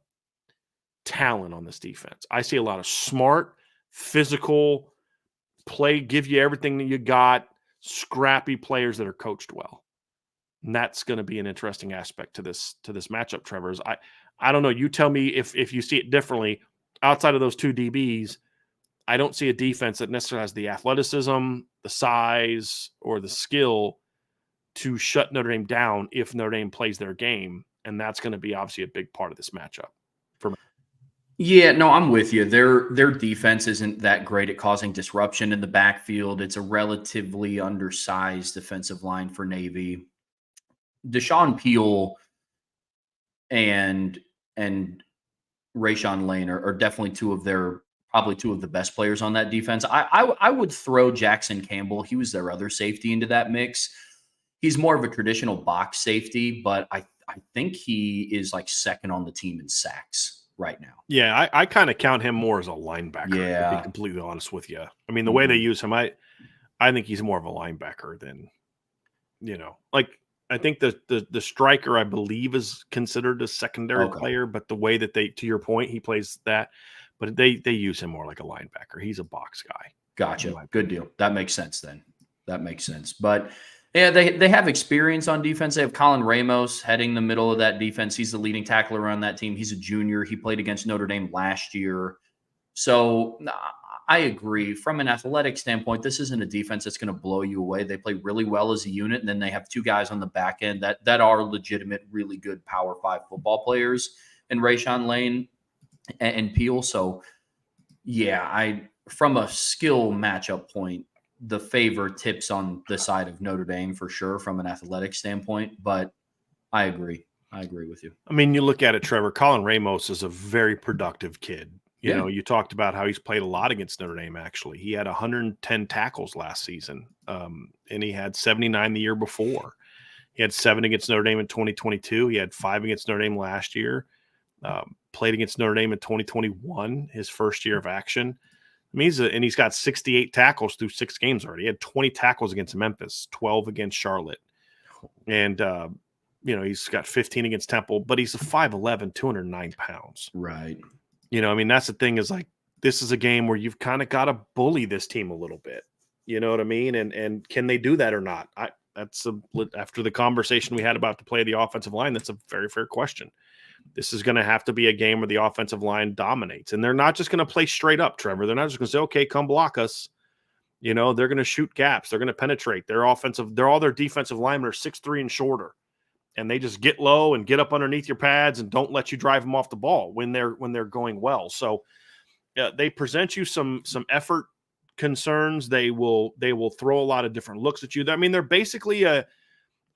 Speaker 1: talent on this defense. I see a lot of smart, physical play, give you everything that you got, scrappy players that are coached well. And that's going to be an interesting aspect to this matchup, Trevor. I don't know. You tell me if you see it differently. outside of those two DBs, I don't see a defense that necessarily has the athleticism, the size, or the skill to shut Notre Dame down if Notre Dame plays their game. And that's going to be obviously a big part of this matchup for me.
Speaker 2: Yeah, no, I'm with you. Their defense isn't that great at causing disruption in the backfield. It's a relatively undersized defensive line for Navy. Deshaun Peel and Rayshawn Lane are definitely probably two of the best players on that defense. I would throw Jackson Campbell. He was their other safety into that mix. He's more of a traditional box safety, but I think he is like second on the team in sacks right now.
Speaker 1: Yeah, I kind of count him more as a linebacker, to be completely honest with you. I mean, the way they use him, I think he's more of a linebacker than, like I think the striker, I believe, is considered a secondary player, but the way that to your point, he plays that, but they use him more like a linebacker. He's a box guy.
Speaker 2: Gotcha. Good deal. That makes sense then. That makes sense. But yeah, they have experience on defense. They have Colin Ramos heading the middle of that defense. He's the leading tackler on that team. He's a junior. He played against Notre Dame last year. So I agree. From an athletic standpoint, this isn't a defense that's going to blow you away. They play really well as a unit, and then they have two guys on the back end that are legitimate, really good Power 5 football players in Rayshawn Lane and Peel. So, yeah, from a skill matchup point, the favor tips on the side of Notre Dame for sure from an athletic standpoint, but I agree. I agree with you.
Speaker 1: I mean, you look at it, Trevor, Colin Ramos is a very productive kid. You know, you talked about how he's played a lot against Notre Dame, actually. He had 110 tackles last season, and he had 79 the year before. He had 7 against Notre Dame in 2022. He had 5 against Notre Dame last year. Played against Notre Dame in 2021, his first year of action. I mean, he's got 68 tackles through 6 games already. He had 20 tackles against Memphis, 12 against Charlotte. And, he's got 15 against Temple, but he's a 5'11", 209 pounds.
Speaker 2: Right.
Speaker 1: I mean, that's the thing is like, this is a game where you've kind of got to bully this team a little bit. You know what I mean? And can they do that or not? After the conversation we had about the play of the offensive line, that's a very fair question. This is going to have to be a game where the offensive line dominates. And they're not just going to play straight up, Trevor. They're not just going to say, okay, come block us. They're going to shoot gaps. They're going to penetrate. All their defensive linemen are 6'3" and shorter. And they just get low and get up underneath your pads and don't let you drive them off the ball when they're going well. So they present you some effort concerns. They will throw a lot of different looks at you. I mean, they're basically a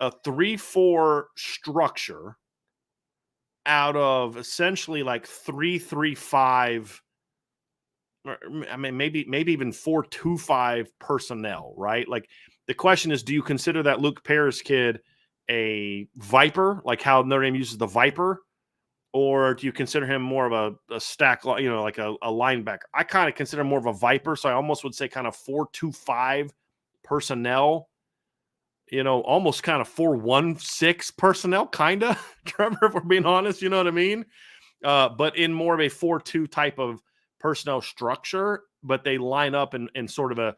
Speaker 1: 3-4 structure out of essentially like 3-3-5. I mean, maybe even 4-2-5 personnel, right? Like the question is, do you consider that Luke Paris kid a Viper, like how Notre Dame uses the Viper, or do you consider him more of a stack, like a linebacker? I kind of consider him more of a Viper, so I almost would say kind of 4-2-5 personnel, almost kind of 4-1-6 personnel, kind of, Trevor, if we're being honest, you know what I mean? But in more of a 4-2 type of personnel structure, but they line up in sort of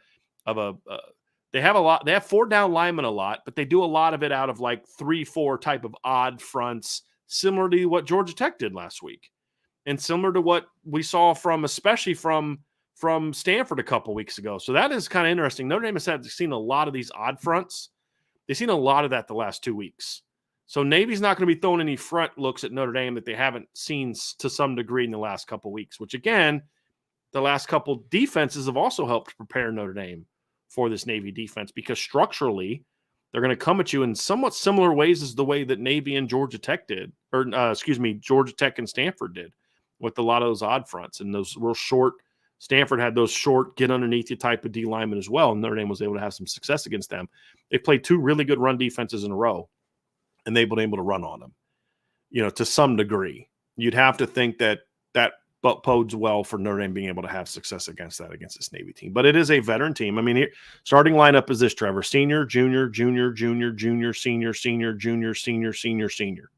Speaker 1: they have 4 down linemen a lot, but they do a lot of it out of like 3-4 type of odd fronts, similar to what Georgia Tech did last week. And similar to what we saw especially from Stanford a couple weeks ago. So that is kind of interesting. Notre Dame has seen a lot of these odd fronts. They've seen a lot of that the last 2 weeks. So Navy's not going to be throwing any front looks at Notre Dame that they haven't seen to some degree in the last couple weeks, which again, the last couple defenses have also helped prepare Notre Dame for this Navy defense, because structurally they're going to come at you in somewhat similar ways as the way that Navy and Georgia Tech did, or Georgia Tech and Stanford did, with a lot of those odd fronts and those real short. Stanford had those short, get underneath you type of D linemen as well, and Notre Dame was able to have some success against them. They played 2 really good run defenses in a row, and they've been able to run on them, to some degree. You'd have to think that bodes well for Notre Dame being able to have success against this Navy team. But it is a veteran team. I mean, starting lineup is this, Trevor: senior, junior, junior, junior, junior, senior, senior, junior, senior, senior, senior.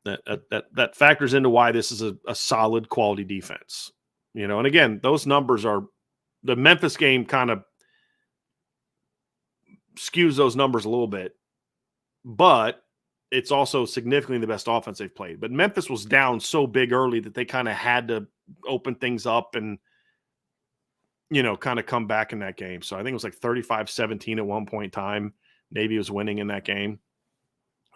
Speaker 1: That factors into why this is a solid quality defense. And again, those numbers are – the Memphis game kind of skews those numbers a little bit. But it's also significantly the best offense they've played. But Memphis was down so big early that they kind of had to open things up and, kind of come back in that game. So I think it was like 35-17 at one point in time. Navy was winning in that game.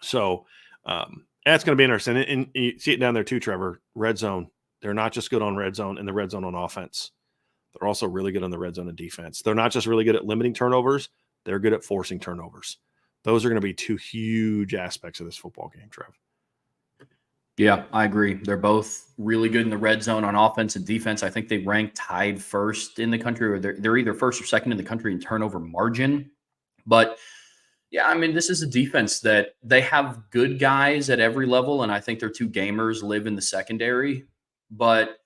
Speaker 1: So that's going to be interesting. And you see it down there too, Trevor. Red zone. They're not just good on red zone and the red zone on offense. They're also really good on the red zone and defense. They're not just really good at limiting turnovers. They're good at forcing turnovers. Those are going to be two huge aspects of this football game, Trev.
Speaker 2: Yeah, I agree. They're both really good in the red zone on offense and defense. I think they rank tied first in the country, or they're either first or second in the country in turnover margin. But yeah, I mean, this is a defense that they have good guys at every level, and I think their two gamers live in the secondary. But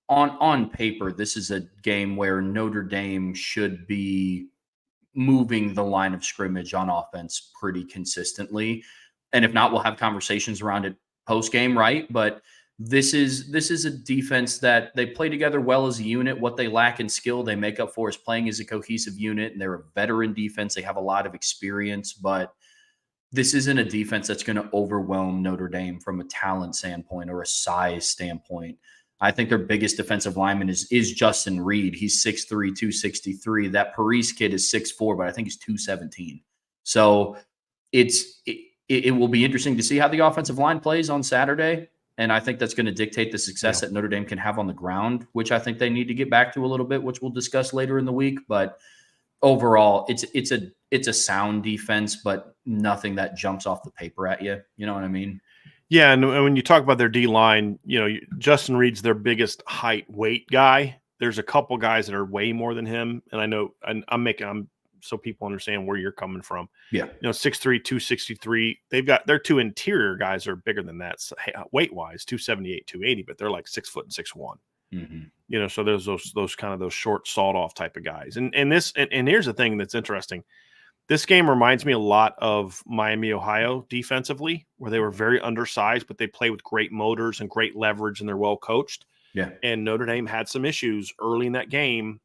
Speaker 2: on paper, this is a game where Notre Dame should be moving the line of scrimmage on offense pretty consistently. And if not, we'll have conversations around it post-game, right? But this is a defense that they play together well as a unit. What they lack in skill, they make up for is playing as a cohesive unit, and they're a veteran defense. They have a lot of experience, but this isn't a defense that's going to overwhelm Notre Dame from a talent standpoint or a size standpoint. I think their biggest defensive lineman is Justin Reed. He's 6'3", 263. That Paris kid is 6'4", but I think he's 217. So it will be interesting to see how the offensive line plays on Saturday. And I think that's going to dictate the success that Notre Dame can have on the ground, which I think they need to get back to a little bit, which we'll discuss later in the week. But overall, it's a sound defense, but nothing that jumps off the paper at you. You know what I mean?
Speaker 1: Yeah, and when you talk about their D-line, Justin Reed's their biggest height weight guy. There's a couple guys that are way more than him, and I know I'm so people understand where you're coming from.
Speaker 2: Yeah.
Speaker 1: 6'3", 263. Their two interior guys are bigger than that, so, weight-wise, 278, 280, but they're like 6 foot and 6'1".
Speaker 2: Mm-hmm.
Speaker 1: So there's those kind of those short sawed-off type of guys. And here's the thing that's interesting. This game reminds me a lot of Miami, Ohio defensively, where they were very undersized, but they play with great motors and great leverage, and they're well coached.
Speaker 2: Yeah.
Speaker 1: And Notre Dame had some issues early in that game.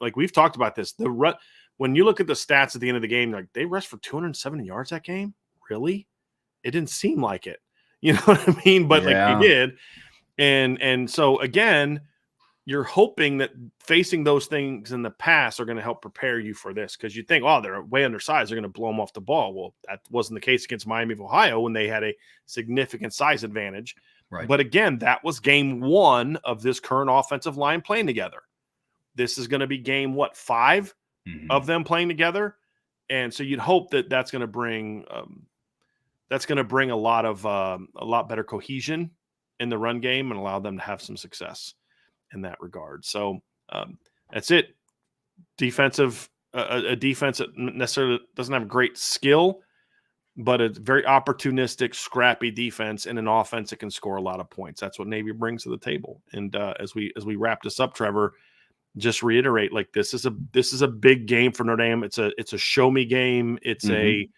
Speaker 1: Like we've talked about this. When you look at the stats at the end of the game, like they rushed for 270 yards that game. Really? It didn't seem like it. You know what I mean? But like they did. And so again, you're hoping that facing those things in the past are going to help prepare you for this, because you think, oh, they're way undersized, they're going to blow them off the ball. Well, that wasn't the case against Miami of Ohio when they had a significant size advantage.
Speaker 2: Right.
Speaker 1: But again, that was game one of this current offensive line playing together. This is going to be game, 5 of them playing together. And so you'd hope that that's going to bring a lot better cohesion in the run game and allow them to have some success in that regard. So that's it. A defense that necessarily doesn't have great skill, but a very opportunistic, scrappy defense and an offense that can score a lot of points. That's what Navy brings to the table. And as we wrap this up, Trevor, just reiterate, like this is a big game for Notre Dame. It's a show me game. It's a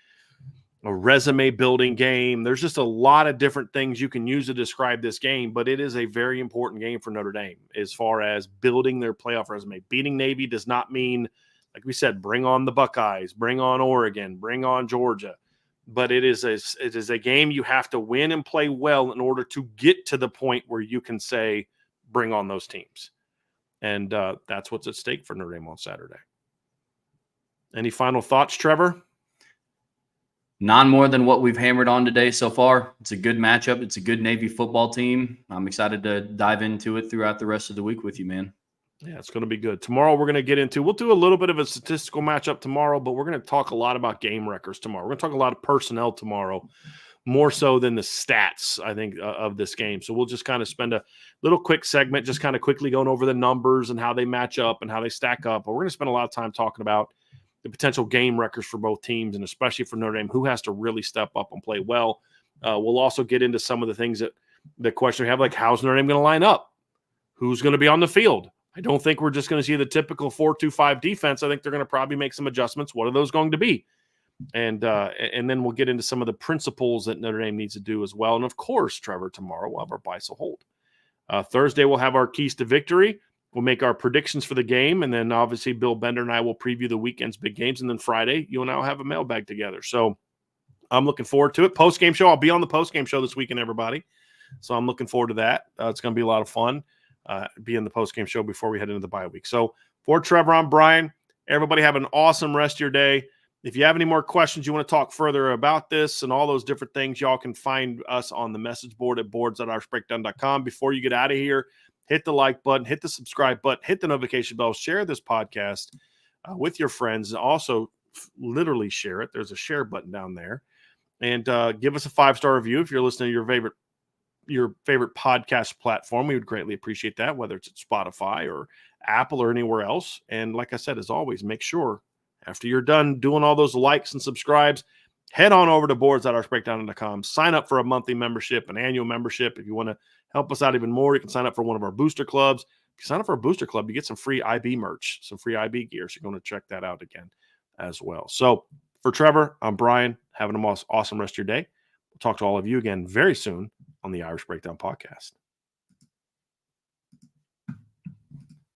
Speaker 1: resume building game. There's just a lot of different things you can use to describe this game, but it is a very important game for Notre Dame as far as building their playoff resume. Beating Navy does not mean, like we said, bring on the Buckeyes, bring on Oregon, bring on Georgia, but it is a game you have to win and play well in order to get to the point where you can say, bring on those teams. And that's what's at stake for Notre Dame on Saturday. Any final thoughts, Trevor?
Speaker 2: None more than what we've hammered on today so far. It's a good matchup. It's a good Navy football team. I'm excited to dive into it throughout the rest of the week with you, man.
Speaker 1: Yeah, it's going to be good. Tomorrow we're going to we'll do a little bit of a statistical matchup tomorrow, but we're going to talk a lot about game records tomorrow. We're going to talk a lot of personnel tomorrow, more so than the stats, I think, of this game. So we'll just kind of spend a little quick segment just kind of quickly going over the numbers and how they match up and how they stack up. But we're going to spend a lot of time talking about the potential game records for both teams, and especially for Notre Dame, who has to really step up and play well. We'll also get into some of the things that the question we have, like how's Notre Dame going to line up? Who's going to be on the field? I don't think we're just going to see the typical 4-2-5 defense. I think they're going to probably make some adjustments. What are those going to be? And then we'll get into some of the principles that Notre Dame needs to do as well. And of course, Trevor, tomorrow we'll have our buy, so hold. Thursday we'll have our keys to victory. We'll make our predictions for the game, and then obviously Bill Bender and I will preview the weekend's big games. And then Friday, you and I will have a mailbag together. So I'm looking forward to it. Post-game show. I'll be on the post-game show this weekend, everybody. So I'm looking forward to that. It's going to be a lot of fun. Be in the post-game show before we head into the bye week. So for Trevor, I'm Brian. Everybody have an awesome rest of your day. If you have any more questions, you want to talk further about this and all those different things, y'all can find us on the message board at boards.irishbreakdown.com. Before you get out of here, hit the like button, hit the subscribe button, hit the notification bell, share this podcast with your friends, and also literally share it. There's a share button down there. And give us a 5-star review if you're listening to your favorite podcast platform. We would greatly appreciate that, whether it's at Spotify or Apple or anywhere else. And like I said, as always, make sure after you're done doing all those likes and subscribes, head on over to boards.irishbreakdown.com. Sign up for a monthly membership, an annual membership. If you want to help us out even more, you can sign up for one of our booster clubs. If you sign up for a booster club, you get some free IB merch, some free IB gear. So you're going to check that out again as well. So for Trevor, I'm Brian. Have an awesome rest of your day. We'll talk to all of you again very soon on the Irish Breakdown Podcast.